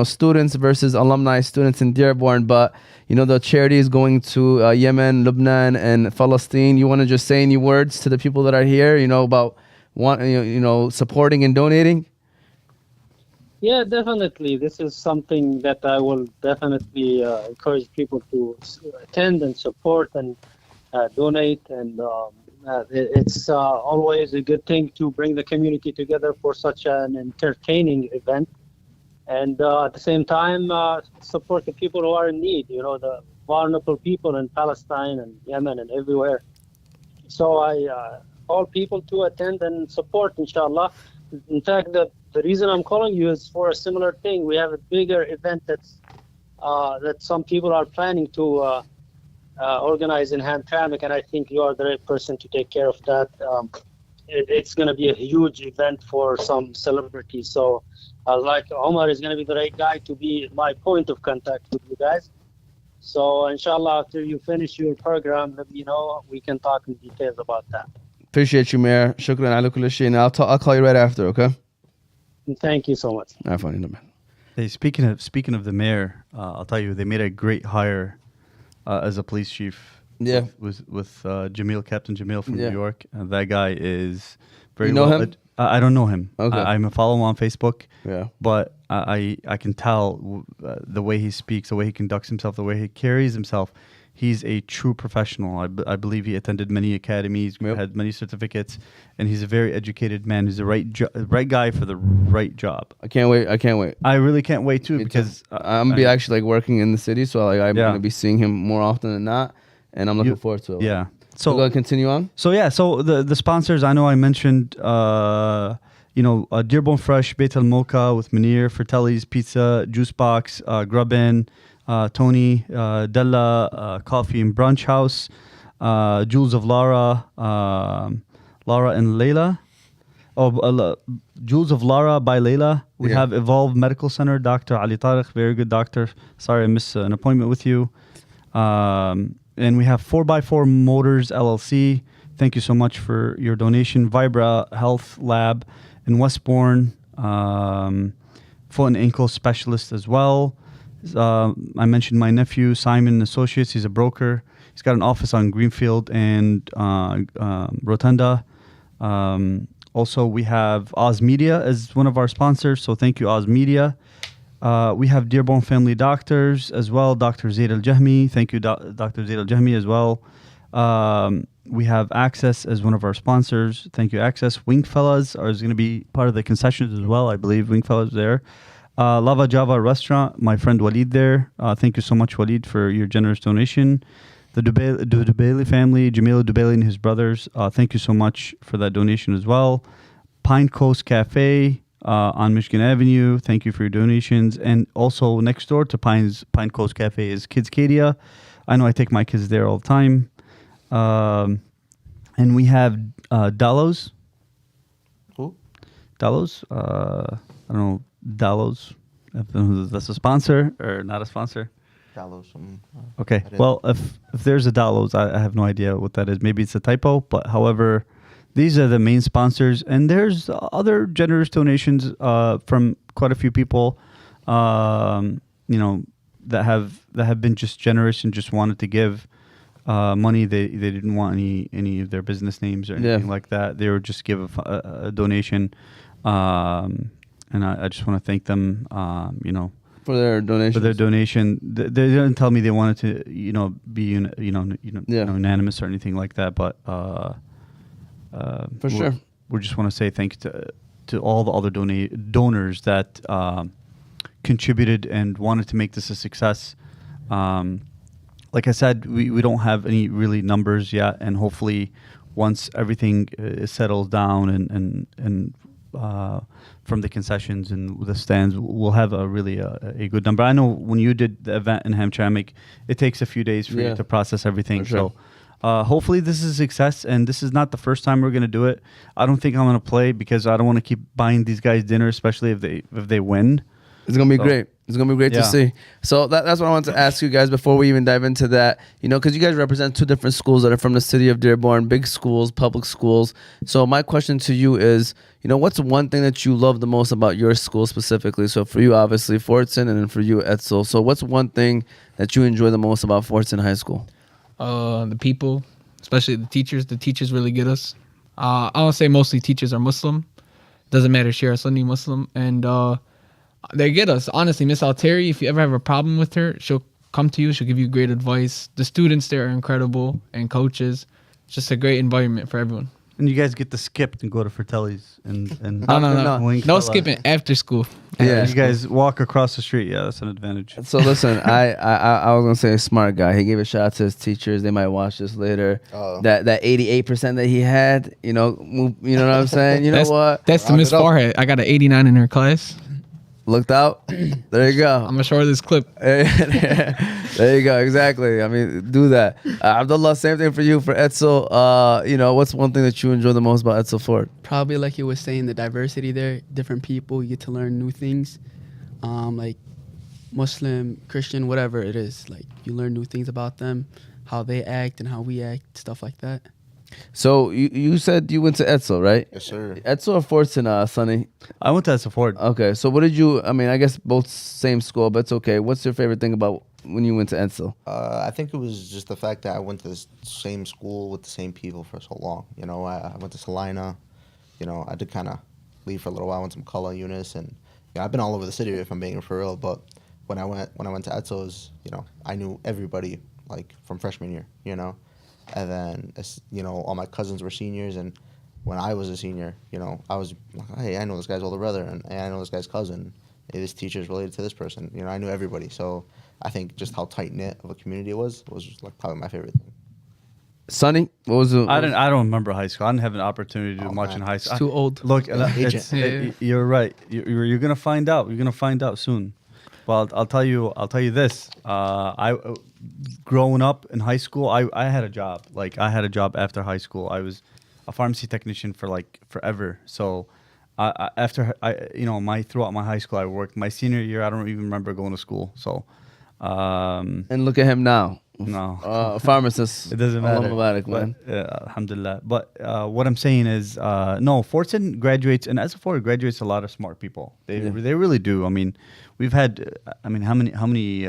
students versus alumni students in Dearborn. But the charity is going to Yemen, Lebanon, and Palestine. You want to just say any words to the people that are here? About supporting and donating. Yeah, definitely. This is something that I will definitely encourage people to attend and support and donate and. It's always a good thing to bring the community together for such an entertaining event, and at the same time support the people who are in need. The vulnerable people in Palestine and Yemen and everywhere. So I call people to attend and support, inshallah. In fact, the reason I'm calling you is for a similar thing. We have a bigger event that some people are planning to. Organize in Hamtramck, and I think you are the right person to take care of that. It's going to be a huge event for some celebrities. So Omar is going to be the right guy to be my point of contact with you guys. So inshallah, after you finish your program, let me know. We can talk in details about that. Appreciate you, Mayor. Shukran ala kulli shay. I'll call you right after, okay? Thank you so much. Hey, speaking of the mayor, I'll tell you, they made a great hire as a police chief. Yeah. With Jamil, Captain Jamil from New York. And that guy is very You know him? I don't know him. Okay. I'm following him on Facebook. Yeah. But I can tell the way he speaks, the way he conducts himself, the way he carries himself. He's a true professional. I believe he attended many academies, had many certificates, and he's a very educated man. He's the right guy for the right job. I can't wait. I really can't wait too, because I'm be actually working in the city, so I'm gonna be seeing him more often than not, and I'm looking forward to it. Yeah. So we're gonna continue on. So the sponsors, I know I mentioned Dearborn Fresh, Beit Al Mocha with Munir, Fratelli's Pizza, Juice Box, Grub In, Tony, Della, Coffee and Brunch House, Jewels of Lara, Lara and Layla. Jewels of Lara by Layla. We have Evolve Medical Center, Dr. Ali Tariq, very good doctor. Sorry I missed an appointment with you. And we have 4x4 Motors LLC. Thank you so much for your donation. Vibra Health Lab in Westbourne, foot and ankle specialist as well. I mentioned my nephew, Simon Associates. He's a broker. He's got an office on Greenfield and Rotunda. Also, we have Oz Media as one of our sponsors. So thank you, Oz Media. We have Dearborn Family Doctors as well. Dr. Zaid Al-Jahmi. Thank you, Dr. Zaid Al-Jahmi as well. We have Access as one of our sponsors. Thank you, Access. Wingfellas is going to be part of the concessions as well. I believe Wingfellas there. Lava Java Restaurant, my friend Walid there. Thank you so much, Walid, for your generous donation. The Dubaili family, Jamil Dubaili and his brothers, thank you so much for that donation as well. Pine Coast Cafe on Michigan Avenue, thank you for your donations. And also next door to Pine Coast Cafe is Kidscadia. I know I take my kids there all the time. And we have Dalos. Who? Dalos. I don't know. Dalos. If that's a sponsor or not a sponsor. Dalos. Okay. Well, if there's a Dalos, I have no idea what that is. Maybe it's a typo. But however, these are the main sponsors, and there's other generous donations from quite a few people. That have been just generous and just wanted to give money. They didn't want any of their business names or anything like that. They would just give a donation, and I just want to thank them. For their donation. For their donation. They didn't tell me they wanted to be unanimous or anything like that, but for sure, we just want to say thanks to all the other donors that contributed and wanted to make this a success. Like I said, we don't have any really numbers yet, and hopefully once everything settles down and from the concessions and the stands, we'll have a really a good number. I know when you did the event in Hamtramck, it takes a few days for you to process everything. Sure. So hopefully this is a success, and this is not the first time we're going to do it. I don't think I'm going to play because I don't want to keep buying these guys dinner, especially if they win. It's going to be great. It's going to be great to see. So that's what I wanted to ask you guys before we even dive into that. Because you guys represent two different schools that are from the city of Dearborn, big schools, public schools. So my question to you is, what's one thing that you love the most about your school specifically? So for you, obviously, Fordson, and then for you, Edsel. So what's one thing that you enjoy the most about Fordson High School? The people, especially the teachers. The teachers really get us. I don't say mostly teachers are Muslim. Doesn't matter, Shia, Sunni, Muslim. And they get us. Honestly, Miss Alteri, if you ever have a problem with her, she'll come to you. She'll give you great advice. The students there are incredible, and coaches. It's just a great environment for everyone. And you guys get to skip and go to Fratelli's and no skipping after school. Yeah, you guys walk across the street. Yeah, that's an advantage. So listen, I was gonna say a smart guy. He gave a shout out to his teachers. They might watch this later. That 88% that he had, you know what I'm saying. Know what? That's the Miss Farhat. I got an 89 in her class. Looked out. There you go. I'm gonna show her this clip. There you go. Exactly. I mean, do that. Abdullah, same thing for you. For Edsel, what's one thing that you enjoy the most about Edsel Ford? Probably like you were saying, the diversity there, different people. You get to learn new things, like Muslim, Christian, whatever it is. Like you learn new things about them, how they act and how we act, stuff like that. So you said you went to Edsel, right? Yes, sir. Edsel or Fordson, Sonny? I went to Edsel Ford. Okay, so what did you? I mean, I guess both same school, but it's okay. What's your favorite thing about when you went to Edsel? I think it was just the fact that I went to the same school with the same people for so long. I went to Salina. I did kind of leave for a little while. I went to McCullough, Eunice, and I've been all over the city if I'm being for real. But when I went to Edsel, it was, I knew everybody like from freshman year. And then, all my cousins were seniors, and when I was a senior, I was like, hey, I know this guy's older brother, and hey, I know this guy's cousin. Hey, this teacher's related to this person. I knew everybody. So I think just how tight-knit of a community it was just like probably my favorite thing. Sonny, what was it? I don't remember high school. I didn't have an opportunity to do much in high school. It's too old. Look, you're right. You're gonna find out. You're gonna find out soon. Well, I'll tell you this. Growing up in high school, I had a job. Like I had a job after high school. I was a pharmacy technician for like forever. So throughout my high school, I worked. My senior year, I don't even remember going to school. So and look at him now. No, a pharmacist. It doesn't matter. Man. Alhamdulillah. But what I'm saying is, no, Fordson graduates, and as a Ford graduates, a lot of smart people. They really do. I mean, we've had. I mean, how many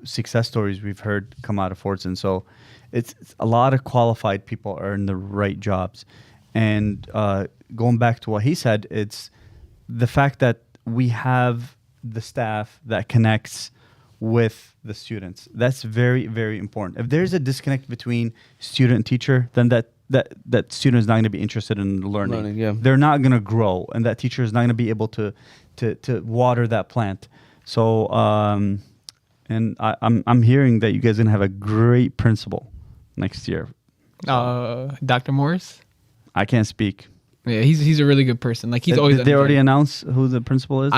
success stories we've heard come out of Fordson. So it's a lot of qualified people are in the right jobs. And going back to what he said, it's the fact that we have the staff that connects with the students. That's very, very important. If there's a disconnect between student and teacher, then that student is not going to be interested in learning. Yeah. They're not going to grow, and that teacher is not going to be able to water that plant. So, and I'm hearing that you guys are going to have a great principal next year. Dr. Morris. I can't speak. Yeah, he's a really good person. Like he's always. Did they already announce who the principal is?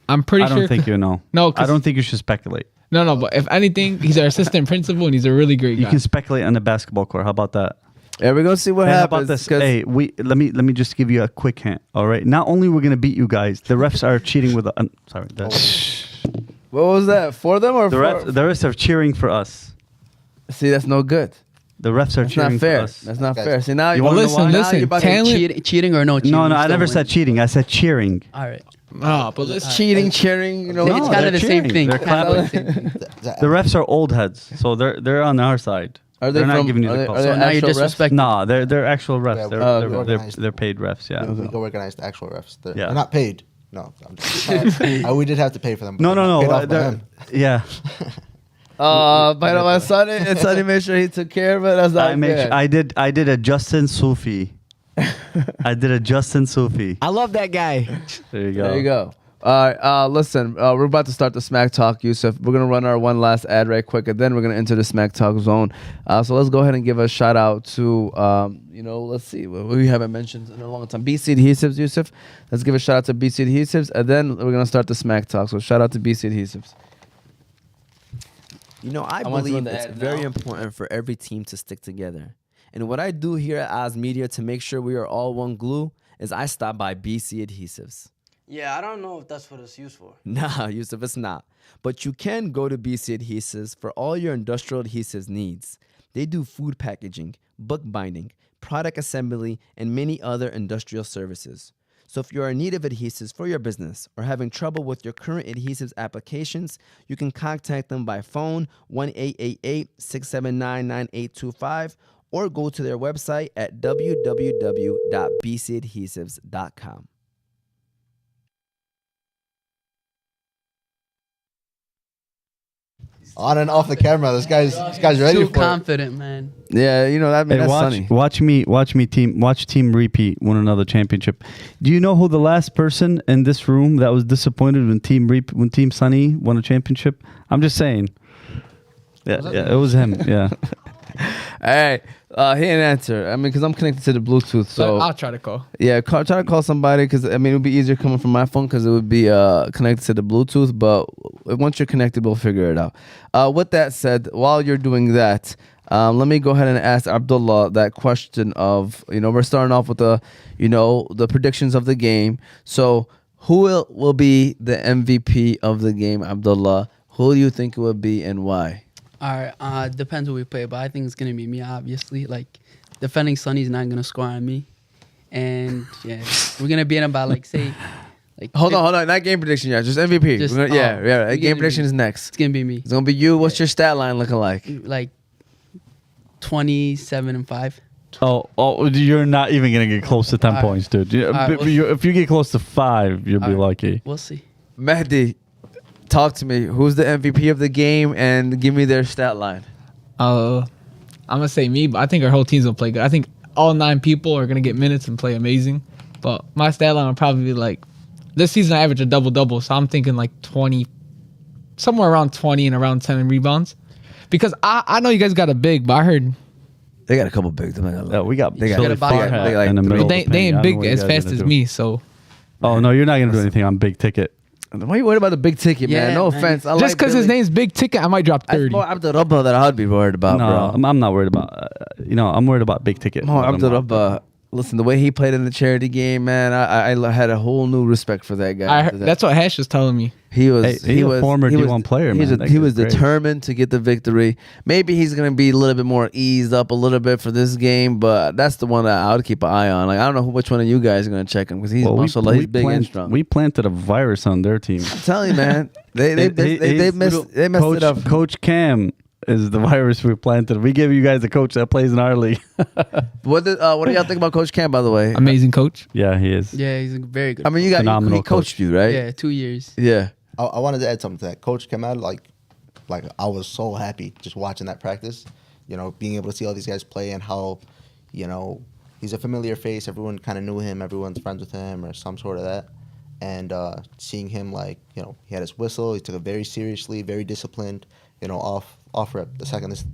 I'm pretty sure. I don't think you know. No, I don't think you should speculate. No, but if anything, he's our assistant principal and he's a really great guy. You can speculate on the basketball court. How about that? Yeah, we're gonna see what happens. How about this? Hey, let me just give you a quick hint. All right. Not only we're gonna beat you guys, the refs are cheating with. Sorry. What was that for them or the refs are cheering for us? See, that's no good. The refs are cheering for us. That's not fair. See now listen. Cheating or no cheating? No, I never said cheating. I said cheering. All right. But listen. Cheating, cheering. You know, it's kind of the same thing. They're clapping. The refs are old heads, so they're on our side. Are they they're not giving you the call. So now you're disrespecting. No, they're actual refs. Yeah, they're paid refs. Yeah. We go organize the actual refs. They're not paid. No, we did have to pay for them. No. Yeah. By the way, Sonny made sure he took care of it. That's not good. I did a Justin Sufi. I did a Justin Sufi. I love that guy. There you go. All right, listen, we're about to start the Smack Talk, Yusuf. We're going to run our one last ad right quick, and then we're going to enter the Smack Talk zone. So let's go ahead and give a shout out to, let's see, we haven't mentioned in a long time. BC Adhesives, Yusuf. Let's give a shout out to BC Adhesives, and then we're going to start the Smack Talk. So shout out to BC Adhesives. I believe it's very important for every team to stick together. And what I do here at Oz Media to make sure we are all one glue is I stop by BC Adhesives. Yeah, I don't know if that's what it's used for. Nah, Yusuf, it's not. But you can go to BC Adhesives for all your industrial adhesives needs. They do food packaging, book binding, product assembly, and many other industrial services. So if you're in need of adhesives for your business or having trouble with your current adhesives applications, you can contact them by phone 1-888-679-9825 or go to their website at www.bcadhesives.com. On and off the camera, this guy's ready Too for confident, man. Yeah, that's funny. Watch team repeat win another championship. Do you know who the last person in this room that was disappointed when Team Sonny won a championship? I'm just saying. Yeah, it was him. Yeah. All right. He didn't answer. I mean, because I'm connected to the Bluetooth, so I'll try to call. Yeah, try to call somebody because it would be easier coming from my phone because it would be connected to the Bluetooth. But once you're connected, we'll figure it out. With that said, while you're doing that, let me go ahead and ask Abdullah that question of we're starting off with the predictions of the game. So who will be the MVP of the game, Abdullah? Who do you think it would be and why? All right, depends who we play, but I think it's gonna be me. Obviously, like defending Sonny's not gonna score on me, and yeah, we're gonna beat him by Hold on, not game prediction yet, just MVP. Game prediction is next. It's gonna be me. It's gonna be you. What's your stat line looking like? Like 27-5. Oh, you're not even gonna get close to 10 points, dude. If you get close to 5, you'll be lucky. We'll see. Mahdi, talk to me. Who's the MVP of the game and give me their stat line? I'm gonna say me, but I think our whole team's gonna play good. I think all 9 people are gonna get minutes and play amazing. But my stat line will probably be this season I average a double-double, so I'm thinking 20, somewhere around 20 and around 10 rebounds. Because I know you guys got a big, but I heard they got a couple bigs. We got they Billy Farhat in the middle. They ain't big as fast as me, so. Oh no, you're not gonna do anything on big ticket. Why are you worried about the big ticket, man? No offense. Just because his name's Big Ticket, I might drop 30. That's more Abdullah that I'd be worried about, bro. I'm not worried about. I'm worried about big ticket. More Abdullah. Listen, the way he played in the charity game, man, I had a whole new respect for that guy. That's what Hash was telling me. He was a former D1 player, man. He was determined to get the victory. Maybe he's going to be a little bit more eased up a little bit for this game, but that's the one that I would keep an eye on. I don't know which one of you guys are going to check him because he's big and strong. We planted a virus on their team. I'm telling you, man. They messed it up. Coach Cam is the virus we planted. We gave you guys a coach that plays in our league. What do y'all think about Coach Cam, by the way? Amazing coach. Yeah, he is. Yeah, he's a very good. I mean, he coached you, right? Yeah, 2 years. Yeah. I wanted to add something to that. Coach Gamal, like I was so happy just watching that practice. You know, being able to see all these guys play and how, you know, he's a familiar face. Everyone kind of knew him. Everyone's friends with him or some sort of that. And seeing him, like, you know, he had his whistle. He took it very seriously, very disciplined. You know, off rep. The second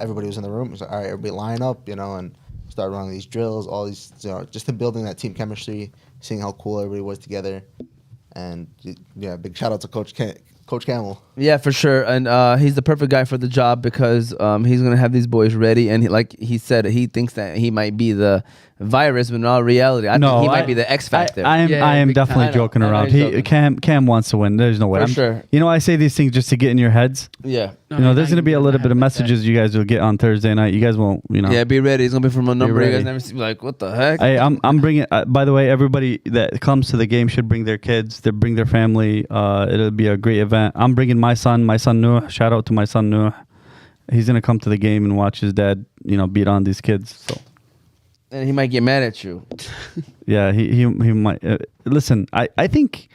everybody was in the room, he was like, all right, everybody line up, you know, and start running these drills, all these, you know, just him building that team chemistry, seeing how cool everybody was together. And, yeah, big shout out to Coach Camel. Yeah, for sure. And he's the perfect guy for the job because he's going to have these boys ready. And like he said, he thinks that he might be the virus, but in all reality, I think he might be the X factor. I am definitely joking around. Cam wants to win. There's no way. For sure. You know, I say these things just to get in your heads. Yeah. You know, there's going to be a little bit of messages you guys will get on Thursday night. You guys won't, you know. Yeah, be ready. It's going to be from a number you guys never see. Like, what the heck? I'm bringing, by the way, everybody that comes to the game should bring their kids, bring their family. It'll be a great event. I'm bringing my son Nuh. Shout out to my son Nuh. He's going to come to the game and watch his dad, you know, beat on these kids. So. And he might get mad at you. Yeah, he might. Listen, I think,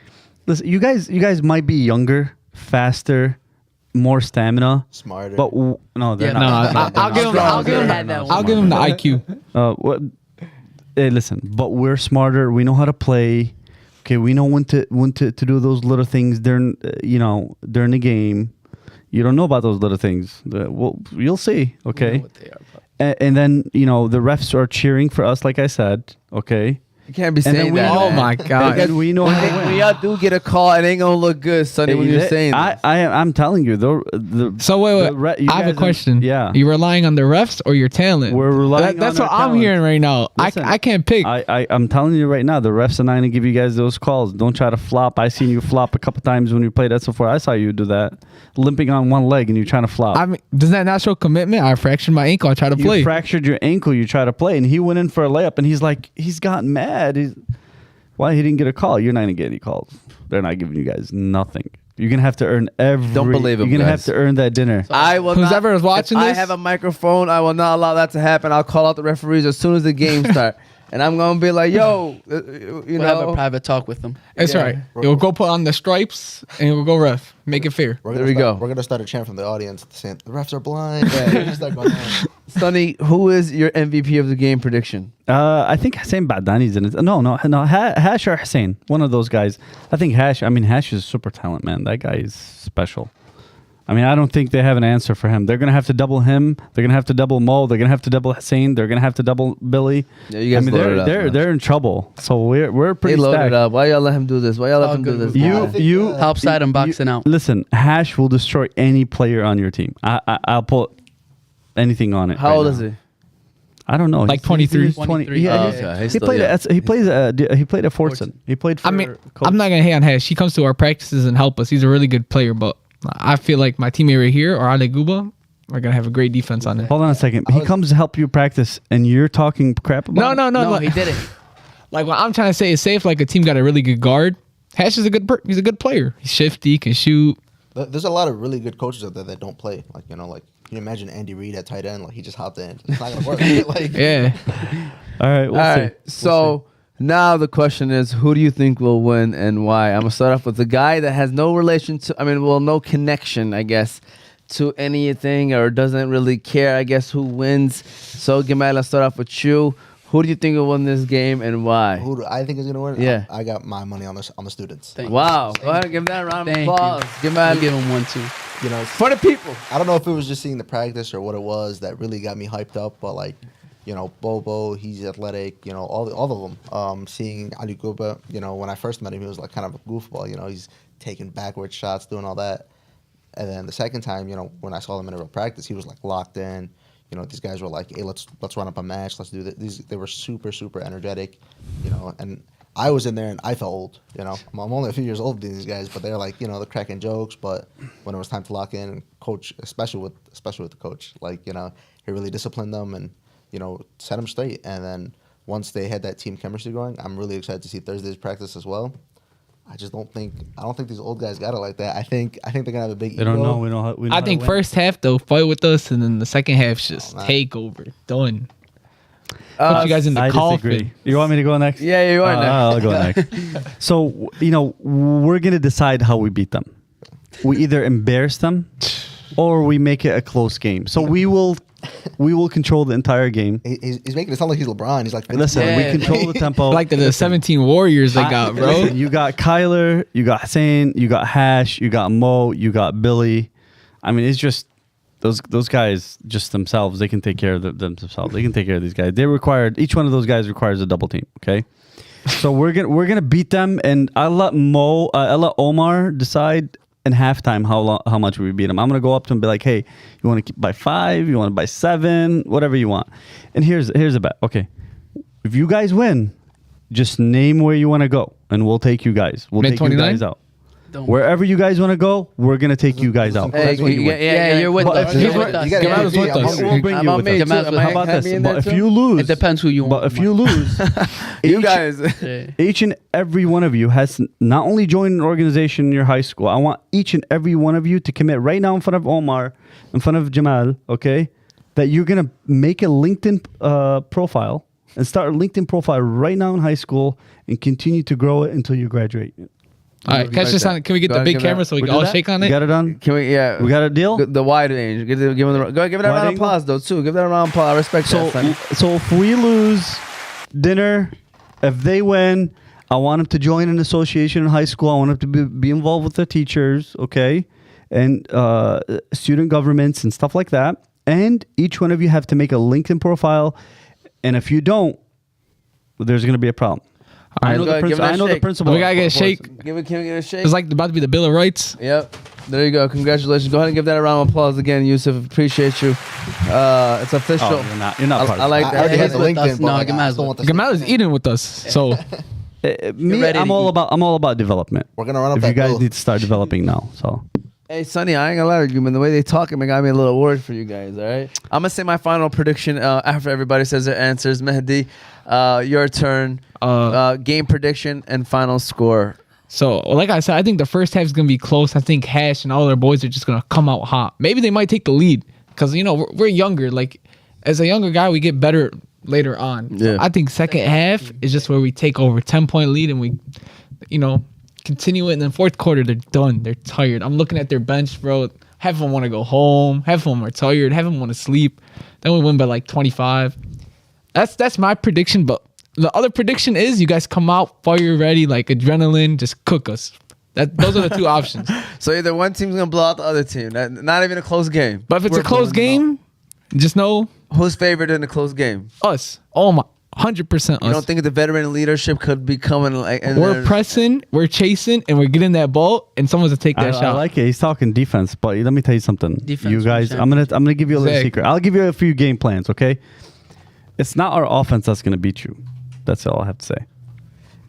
listen, you guys might be younger, faster, more stamina, smarter. But no, they're No, not. I'll give him the IQ. Hey, listen, but we're smarter. We know how to play. Okay, we know when to do those little things during during the game. You don't know about those little things. Well, you'll see. Okay. We know what they are, and then, you know, the refs are cheering for us, like I said. Okay. You can't be saying that. Oh my God! Because we know when y'all do get a call, it ain't gonna look good, Sonny. When you're saying that. I'm telling you, So wait. I have a question. Yeah. You relying on the refs or your talent? We're relying. That's on what our I'm talent. hearing right now. Listen, I can't pick. I'm telling you right now, the refs are not gonna give you guys those calls. Don't try to flop. I seen you flop a couple times when you played Edsel 4. I saw you do that, limping on one leg, and you're trying to flop. I mean, does that not show commitment? I fractured my ankle. I try to play. You fractured your ankle. You try to play, and he went in for a layup, and he's gotten mad. Why he didn't get a call? You're not gonna get any calls. They're not giving you guys nothing. You're gonna have to earn every. Don't believe him. You're gonna guys. have to earn that dinner. I will. Whoever is watching if this, I have a microphone. I will not allow that to happen. I'll call out the referees as soon as the game starts, and I'm gonna be like, "Yo, we'll have a private talk with them." It's right. You'll go put on the stripes, and we'll go ref. Make it fair. There we go. We're gonna start a chant from the audience saying the refs are blind. Yeah, just start going on. Sonny, who is your MVP of the game prediction? I think Hussein Badani's in it. No. Hash or Hussein, one of those guys. I think Hash. I mean, Hash is super talent, man. That guy is special. I mean, I don't think they have an answer for him. They're gonna have to double him. They're gonna have to double Mo. They're gonna have to double Hussein. They're gonna have to double Billy. Yeah, you guys loaded up. They're in trouble. So we're pretty. They loaded stacked. up. Why y'all let him do this? Why y'all let him do this? You help side and boxing out. Listen, Hash will destroy any player on your team. I'll put anything on it. How old is he? I don't know. Like 23. He's 20. Yeah, he played at Fordson. He played for. I mean, I'm not gonna hate on Hash. He comes to our practices and help us. He's a really good player, but I feel like my teammate right here or Ale Guba are gonna have a great defense on it. Hold on a second. He comes to help you practice, and you're talking crap about. No. He didn't. Like what I'm trying to say is safe. Like a team got a really good guard. Hash is he's a good player. He's shifty, can shoot. There's a lot of really good coaches out there that don't play. Like, you know, like can you imagine Andy Reid at tight end? Like he just hopped in. It's not gonna work. Like, Yeah. All right. We'll see. So now the question is, who do you think will win and why? I'm gonna start off with the guy that has no relation to. No connection, I guess, to anything or doesn't really care. I guess who wins. So Gamal, let's start off with you. Who do you think will win this game and why? Who do I think is gonna win? Yeah. I got my money on the students. Wow. Go ahead and give that a round of Thank applause. you. Gamal, Give him 1, 2. You know, for the people. I don't know if it was just seeing the practice or what it was that really got me hyped up, but like, you know, Bobo, he's athletic, you know, all of them. Seeing Ali Guba, you know, when I first met him, he was like kind of a goofball, you know, he's taking backward shots, doing all that. And then the second time, you know, when I saw him in a real practice, he was like locked in. You know, these guys were like, hey, let's run up a match, let's do this. They were super, super energetic, you know, and I was in there and I felt old, you know. I'm only a few years older than these guys, but they're like, you know, they're cracking jokes. But when it was time to lock in, and coach, especially with the coach, like, you know, he really disciplined them and, you know, set them straight. And then once they had that team chemistry going, I'm really excited to see Thursday's practice as well. I don't think these old guys got it like that. I think they're gonna have a big. They don't know. We know. I think first half they'll fight with us, and then the second half just take over. Done. Put you guys in the coffin. Disagree. You want me to go next? Yeah, you are next. I'll go next. So we're gonna decide how we beat them. We either embarrass them, or we make it a close game. So we will control the entire game. He's making it sound like he's LeBron. He's like, listen, we control the tempo. Like the 17 Warriors they got, bro. Listen, you got Kyler, you got Hussein, you got Hash, you got Mo, you got Billy. I mean, it's just those guys just themselves. They can take care of themselves. They can take care of these guys. Each one of those guys requires a double team. Okay, so we're gonna beat them, and I'll let Omar decide in halftime how much we beat them. I'm gonna go up to him and be like, hey, you want to keep by 5? You want to by 7? Whatever you want. And here's a bet. Okay, if you guys win, just name where you want to go, and we'll take you guys. We'll take you guys out. Wherever you guys want to go, we're gonna take you guys out. Hey, you're with us. Gamal's with us. We'll bring you with us. How about this? But if you lose, It depends who you want. But if you lose, you guys, each and every one of you has not only joined an organization in your high school. I want each and every one of you to commit right now in front of Omar, in front of Jamal, okay, that you're gonna make a LinkedIn profile and start a LinkedIn profile right now in high school and continue to grow it until you graduate. All right, catch this on. Can we get the big camera so we can all shake on it? You got it done? Can we? Yeah, we got a deal. The wide range. Give it a round of applause though too. Give that a round of applause. I respect that. So if we lose dinner, if they win, I want them to join an association in high school. I want them to be involved with the teachers, okay, and student governments and stuff like that. And each one of you have to make a LinkedIn profile. And if you don't, there's going to be a problem. I know the principle. We gotta get a shake. Can we get a shake? It's like about to be the Bill of Rights. Yep. There you go. Congratulations. Go ahead and give that a round of applause again, Yusuf. Appreciate you. It's official. Oh, you're not part I like that. I already had the LinkedIn, but Gamal is eating with us. So I'm all about development. We're gonna run up if that you guys bill. need to start developing now. So hey, Sonny, I ain't gonna lie to you, man. The way they talking, man, got me a little worried for you guys. All right. I'm gonna say my final prediction after everybody says their answers. Mahdi, your turn. Game prediction and final score. So, like I said, I think the first half is going to be close. I think Hash and all their boys are just going to come out hot. Maybe they might take the lead because, we're younger. Like, as a younger guy, we get better later on. So I think second half is just where we take over 10-point lead and we, continue it. And then fourth quarter, they're done. They're tired. I'm looking at their bench, bro. Half of them want to go home. Half of them are tired. Half of them want to sleep. Then we win by like 25. That's my prediction, but the other prediction is you guys come out fire ready, like adrenaline, just cook us. Those are the two options. So either one team's gonna blow out the other team. Not even a close game. But if it's a close game, just know who's favored in a close game. Us. Oh my, 100% us. You don't think the veteran leadership could be coming like? We're pressing, we're chasing, and we're getting that ball, and someone's to take that shot. I like it. He's talking defense, but let me tell you something. Defense, you guys, I'm gonna give you a little secret. I'll give you a few game plans. Okay, it's not our offense that's gonna beat you. That's all I have to say.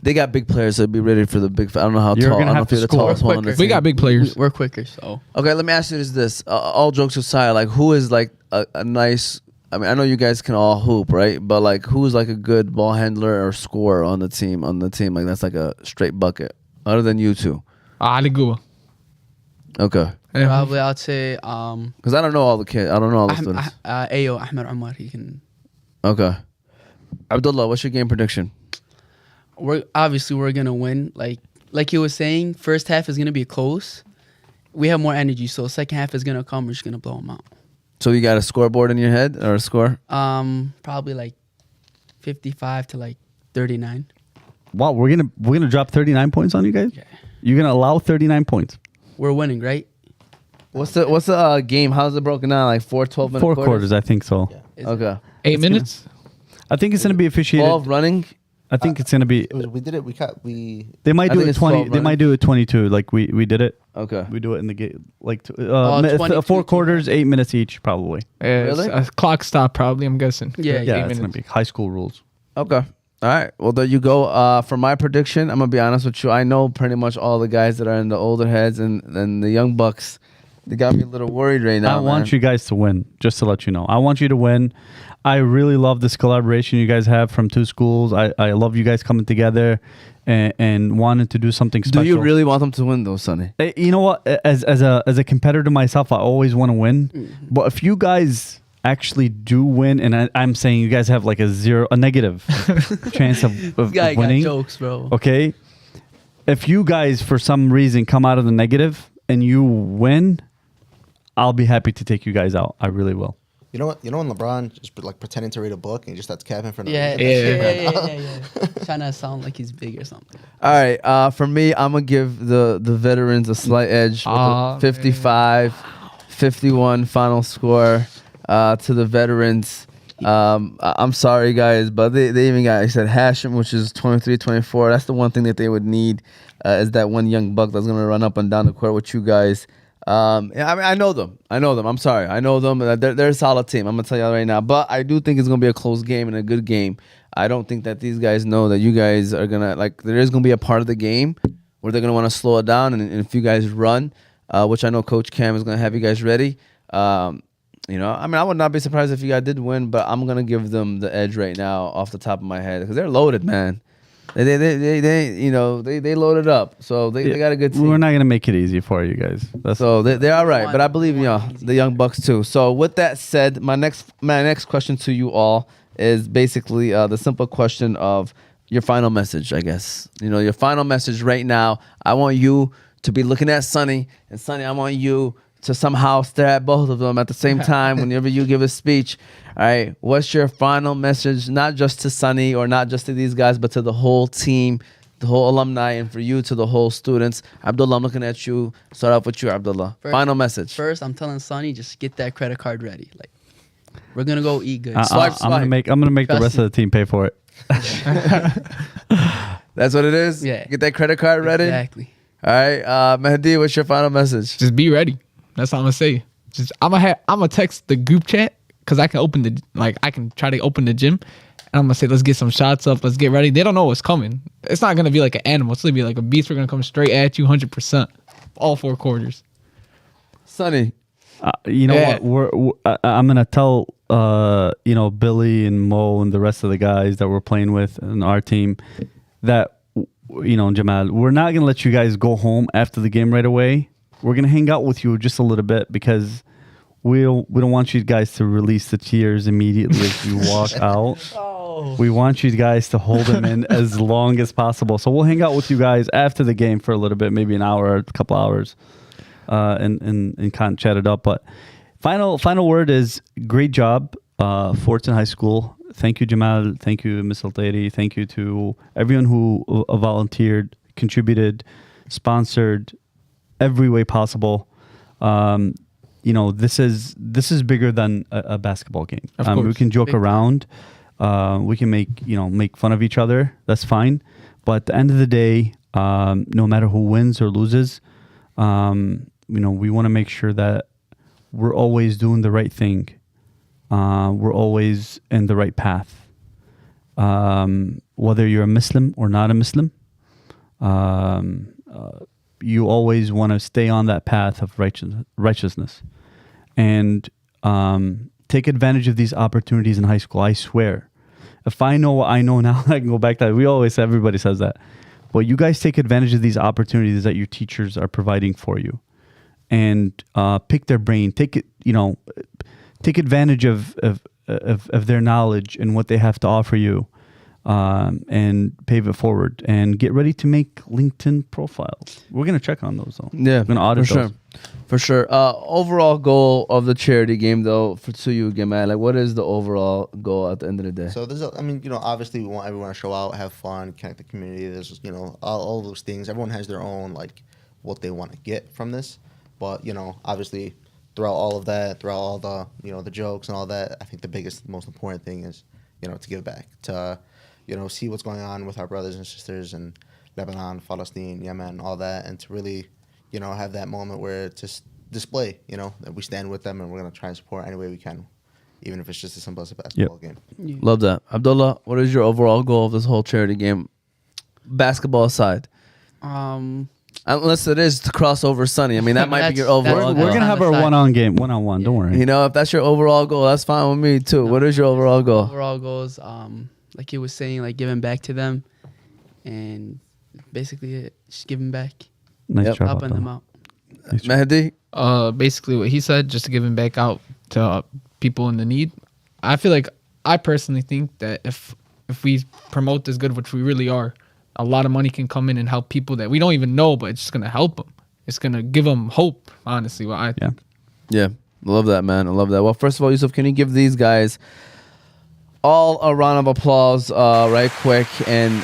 They got big players, so be ready for the big. I don't know how tall. I don't know if you're the tallest one on the team. We got big players. We're quicker, so. Okay, let me ask you this. All jokes aside, like who is like a nice? I mean, I know you guys can all hoop, right? But like, who's like a good ball handler or scorer on the team? Like that's like a straight bucket. Other than you two. Ali Guba. Okay. Probably I'd say. Because I don't know all the kids. I don't know all the students. Ayo Ahmed Omar, he can. Okay. Abdullah, what's your game prediction? We're gonna win. Like you were saying, first half is gonna be close. We have more energy, so second half is gonna come. We're just gonna blow them out. So you got a scoreboard in your head or a score? Probably like 55 to like 39. Wow, we're gonna drop 39 points on you guys. Yeah. You're gonna allow 39 points. We're winning, right? What's the game? How's it broken down? Like 4 12-minute Four quarters, I think so. Yeah. Okay. 8 minutes. I think it's gonna be officiated. 12 running. I think it's gonna be. We did it. They might I do think it it's 20. 12 They might do it 22. Like we did it. Okay. We do it in the game. Like 22, 4 quarters, 8 minutes each, probably. Really? A clock stop, probably. I'm guessing. Yeah, Yeah, it's gonna be high school rules. Okay. All right. Well, there you go. For my prediction, I'm gonna be honest with you. I know pretty much all the guys that are in the older heads and the young bucks. They got me a little worried right now. I want you guys to win, just to let you know. I want you to win. I really love this collaboration you guys have from two schools. I love you guys coming together and wanting to do something special. Do you really want them to win, though, Sonny? You know what? As a competitor myself, I always want to win. But if you guys actually do win, and I'm saying you guys have like a negative chance of winning. Got jokes, bro. Okay, if you guys for some reason come out of the negative and you win, I'll be happy to take you guys out. I really will. You know what? You know when LeBron just like pretending to read a book and he just starts capping for no Yeah. Trying to sound like he's big or something. All right. For me, I'm going to give the veterans a slight edge with a 55-51 final score to the veterans. I'm sorry, guys, but they even got, I said, Hashem, which is 23-24. That's the one thing that they would need is that one young buck that's going to run up and down the court with you guys. I know them. I'm sorry. I know them. They're a solid team. I'm going to tell you right now. But I do think it's going to be a close game and a good game. I don't think that these guys know that you guys are going to, like, there is going to be a part of the game where they're going to want to slow it down. And if you guys run, which I know Coach Cam is going to have you guys ready, I would not be surprised if you guys did win, but I'm going to give them the edge right now off the top of my head because they're loaded, man. They loaded up, so they got a good team. We're not gonna make it easy for you guys. They're all right, but I believe the young bucks too. So with that said, my next question to you all is basically the simple question of your final message. I guess your final message right now. I want you to be looking at Sonny, and Sonny, I want you to somehow stare at both of them at the same time whenever you give a speech. All right, what's your final message, not just to Sonny or not just to these guys, but to the whole team, the whole alumni, and for you, to the whole students? Abdullah, I'm looking at you. Start off with you, Abdullah. Final message. First, I'm telling Sonny, just get that credit card ready. Like, we're going to go eat good. Swipe. I'm gonna make the rest of the team pay for it. That's what it is? Yeah. Get that credit card ready? Exactly. All right, Mahdi, what's your final message? Just be ready. That's all I'm gonna say. I'm gonna text the group chat because I can try to open the gym, and I'm gonna say let's get some shots up, let's get ready. They don't know what's coming. It's not gonna be like an animal. It's gonna be like a beast. We're gonna come straight at you, 100%, all 4 quarters. Sonny, what? I'm gonna tell Billy and Mo and the rest of the guys that we're playing with in our team that Jamal, we're not gonna let you guys go home after the game right away. We're going to hang out with you just a little bit because we don't want you guys to release the tears immediately as you walk out. We want you guys to hold them in as long as possible. So we'll hang out with you guys after the game for a little bit, maybe an hour or a couple hours, and kind of chat it up. But final word is great job, Fordson High School. Thank you, Jamal. Thank you, Ms. Altairi. Thank you to everyone who volunteered, contributed, sponsored, every way possible. This is bigger than a basketball game. We can joke around, we can make fun of each other. That's fine. But at the end of the day, no matter who wins or loses, we want to make sure that we're always doing the right thing. We're always in the right path. Whether you're a Muslim or not a Muslim, you always want to stay on that path of righteousness and take advantage of these opportunities in high school. I swear, if I know what I know now, I can go back to that. Everybody says that. But you guys take advantage of these opportunities that your teachers are providing for you and pick their brain. Take advantage of their knowledge and what they have to offer you. And pave it forward and get ready to make LinkedIn profiles. We're going to check on those though. Yeah, we're going to audit those. For sure. Overall goal of the charity game though, to you, Gamal, like what is the overall goal at the end of the day? So obviously we want everyone to show out, have fun, connect the community. There's, all those things. Everyone has their own, what they want to get from this. But, obviously throughout all of that, throughout all the, the jokes and all that, I think the biggest, most important thing is, to give back, to see what's going on with our brothers and sisters in Lebanon, Palestine, Yemen, all that, and to really, have that moment where it's just display, that we stand with them and we're going to try and support any way we can, even if it's just as simple as a basketball game. Yeah. Love that. Abdullah, what is your overall goal of this whole charity game, basketball aside? Unless it is to cross over Sonny. I mean, that might be your overall goal. We're going to have our one-on-one. Don't worry. You know, if that's your overall goal, that's fine with me too. What is your overall goal? Overall goals, like he was saying, like giving back to them, and basically just giving back. Nice job, helping them out. Nice Mahdi? Basically what he said, just giving back out to people in the need. I personally think that if we promote this good, which we really are, a lot of money can come in and help people that we don't even know, but it's just gonna help them. It's gonna give them hope. Honestly, what I think. Yeah, love that, man. I love that. Well, first of all, Yusuf, can you give these guys all a round of applause, right quick? And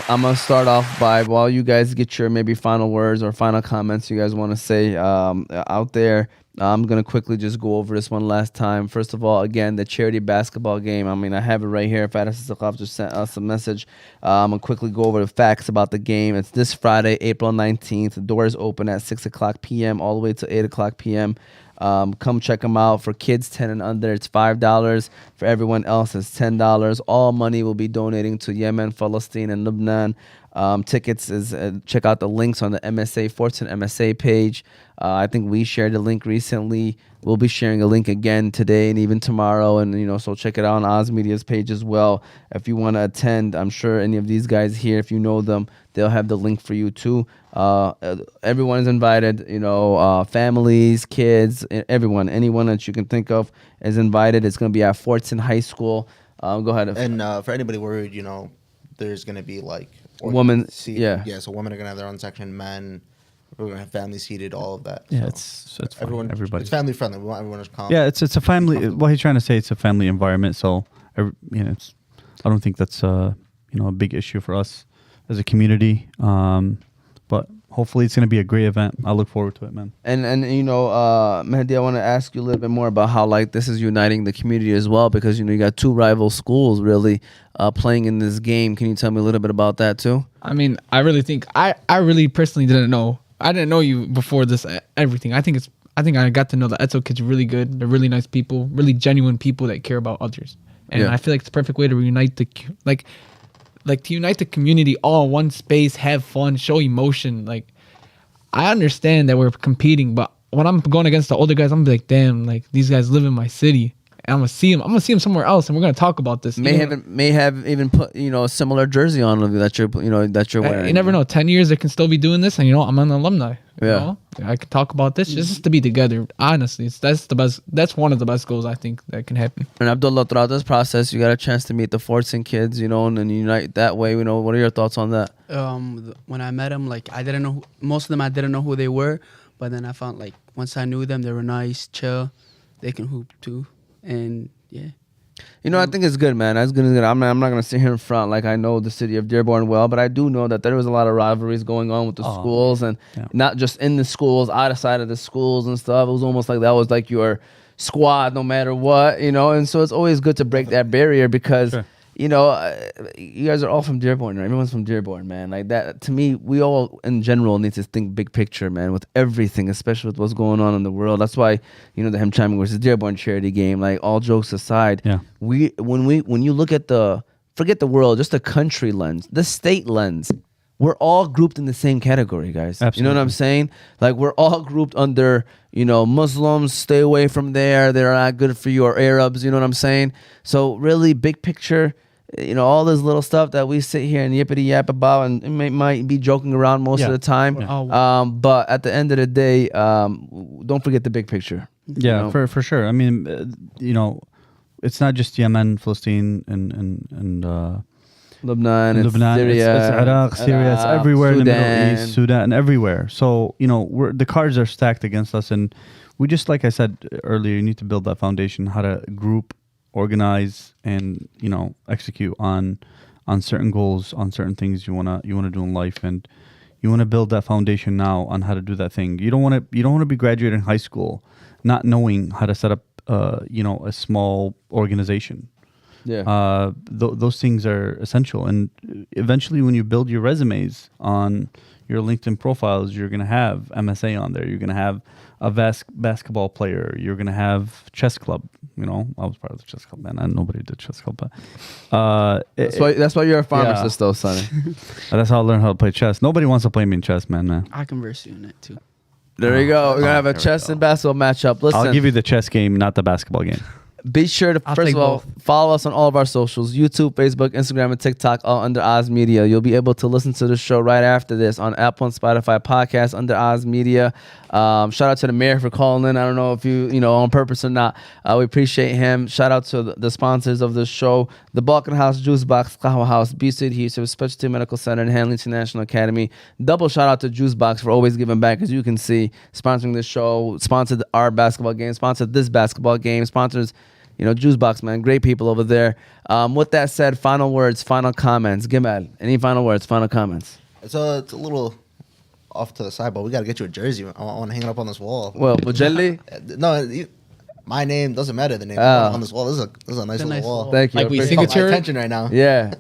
I'm gonna start off by, while you guys get your maybe final words or final comments you guys want to say out there. I'm going to quickly just go over this one last time. First of all, again, the charity basketball game. I mean, I have it right here. Faris Sakaf just sent us a message. I'm going to quickly go over the facts about the game. It's this Friday, April 19th. The doors open at 6 o'clock p.m. all the way to 8 o'clock p.m. Come check them out. For kids 10 and under, it's $5. For everyone else, it's $10. All money will be donating to Yemen, Palestine, and Lebanon. Tickets is check out the links on the Fordson MSA page. I think we shared a link recently. We'll be sharing a link again today and even tomorrow, and so check it out on Oz Media's page as well. If you want to attend, I'm sure any of these guys here, if you know them, they'll have the link for you too. Everyone is invited. Families, kids, everyone, anyone that you can think of is invited. It's going to be at Fordson High School. Go ahead. And for anybody worried, there's going to be like women. So women are going to have their own section. Men. We're going to have family seated, all of that. Yeah, so it's everyone. Everybody. It's family friendly. We want everyone to come. Yeah, it's a family. What he's trying to say, it's a family environment. So, I don't think that's a big issue for us as a community. But hopefully, it's going to be a great event. I look forward to it, man. And Mahdi, I want to ask you a little bit more about how this is uniting the community as well, because you got two rival schools really playing in this game. Can you tell me a little bit about that too? I mean, I really think I really personally didn't know. I didn't know you before this everything. I think I got to know the Edsel kids really good. They're really nice people, really genuine people that care about others. And I feel like it's the perfect way to reunite to unite the community all in one space, have fun, show emotion. I understand that we're competing, but when I'm going against the older guys, I'm like, damn, these guys live in my city. And I'm gonna see him somewhere else, and we're gonna talk about this. May have even put a similar jersey on that you're wearing. You never know. 10 years they can still be doing this, and I'm an alumni. Yeah, I could talk about this just to be together. Honestly, that's the best. That's one of the best goals I think that can happen. And Abdullah, throughout this process, you got a chance to meet the Fordson kids, and unite that way. What are your thoughts on that? When I met them, I didn't know most of them. I didn't know who they were, but then I found once I knew them, they were nice, chill. They can hoop too. And I think it's good, man. That's good. I'm not gonna sit here in front I know the city of Dearborn well, but I do know that there was a lot of rivalries going on with the schools, and not just in the schools, outside of the schools and stuff. It was almost like that was your squad, no matter what, And so it's always good to break that barrier because. Sure. You guys are all from Dearborn, right? Everyone's from Dearborn, man. That, to me, we all in general need to think big picture, man, with everything, especially with what's going on in the world. That's why, the Hemchiming versus Dearborn charity game, all jokes aside, when you look at forget the world, just the country lens, the state lens, we're all grouped in the same category, guys. Absolutely. You know what I'm saying? We're all grouped under, Muslims, stay away from there. They're not good for you, or Arabs, you know what I'm saying? So really, big picture, all this little stuff that we sit here and yippity yap about, and might be joking around most of the time. Yeah. But at the end of the day, don't forget the big picture. Yeah, for sure. I mean, it's not just Yemen, Palestine, and Lebanon, it's Syria, it's Iraq, Syria, it's everywhere in the Middle East, Sudan, everywhere. So the cards are stacked against us, and we just, like I said earlier, you need to build that foundation, how to group, organize, and execute on certain goals, on certain things you wanna do in life, and you wanna build that foundation now on how to do that thing. You don't wanna be graduating high school not knowing how to set up a small organization. Yeah. Those things are essential. And eventually, when you build your resumes on your LinkedIn profiles, you're going to have MSA on there. You're going to have a basketball player. You're going to have chess club. You know, I was part of the chess club, man. Nobody did chess club, but that's why you're a pharmacist, though, Sonny. That's how I learned how to play chess. Nobody wants to play me in chess, man. I can verse you in it too. There you go. We're gonna have a chess and basketball matchup. Listen, I'll give you the chess game, not the basketball game. be sure to, first of all, follow us on all of our socials, YouTube, Facebook, Instagram, and TikTok, all under Oz Media. You'll be able to listen to the show right after this on Apple and Spotify podcasts under Oz Media. Shout out to the mayor for calling in. I don't know if you on purpose or not. We appreciate him. Shout out to the sponsors of the show, the Balkan House, Juice Box, Qahwah House, B-City Adhesives, Specialty Medical Center, and Hanley International Academy. Double shout out to Juice Box for always giving back, as you can see, sponsoring this show, sponsored our basketball game, sponsored this basketball game, sponsors, Juice Box, man. Great people over there. With that said, final words, final comments. Gamal, any final words, final comments? It's a little off to the side, but we got to get you a jersey. I want to hang it up on this wall. Well, Mojali? No, my name doesn't matter. The name on this wall. This is a nice little wall. Thank you. Like we My signature. attention right now. Yeah,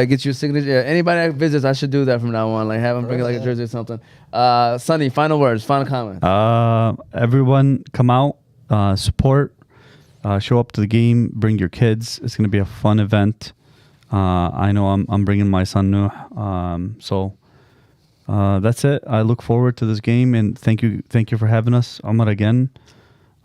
get you a signature. Yeah. Anybody that visits, I should do that from now on. Like have them bring like a jersey or something. Sonny, final words, final comments. Everyone come out, support, show up to the game, bring your kids. It's going to be a fun event. I know I'm bringing my son Nuh. So that's it. I look forward to this game, and thank you for having us, Omar, again.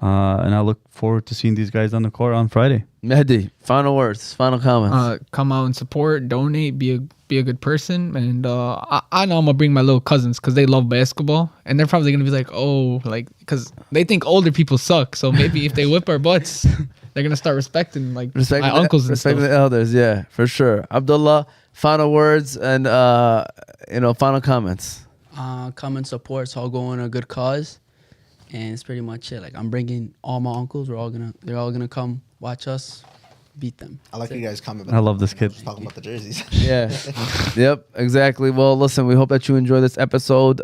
And I look forward to seeing these guys on the court on Friday. Mahdi, final words, final comments. Come out and support, donate, be a good person, and I know I'm gonna bring my little cousins because they love basketball, and they're probably gonna be like, because they think older people suck. So maybe if they whip our butts, they're gonna start respecting my uncles and stuff. Respecting the elders, yeah, for sure. Abdullah, final words and final comments. Come and support. So I'll go on a good cause. And it's pretty much it. Like I'm bringing all my uncles. They're all gonna come watch us beat them. I like you guys coming. I love this kid. Just talking about the jerseys. Yeah. Yep. Exactly. Well, listen. We hope that you enjoy this episode.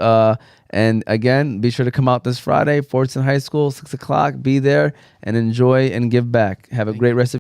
And again, be sure to come out this Friday, Fordson High School, 6:00. Be there and enjoy and give back. Have a great rest of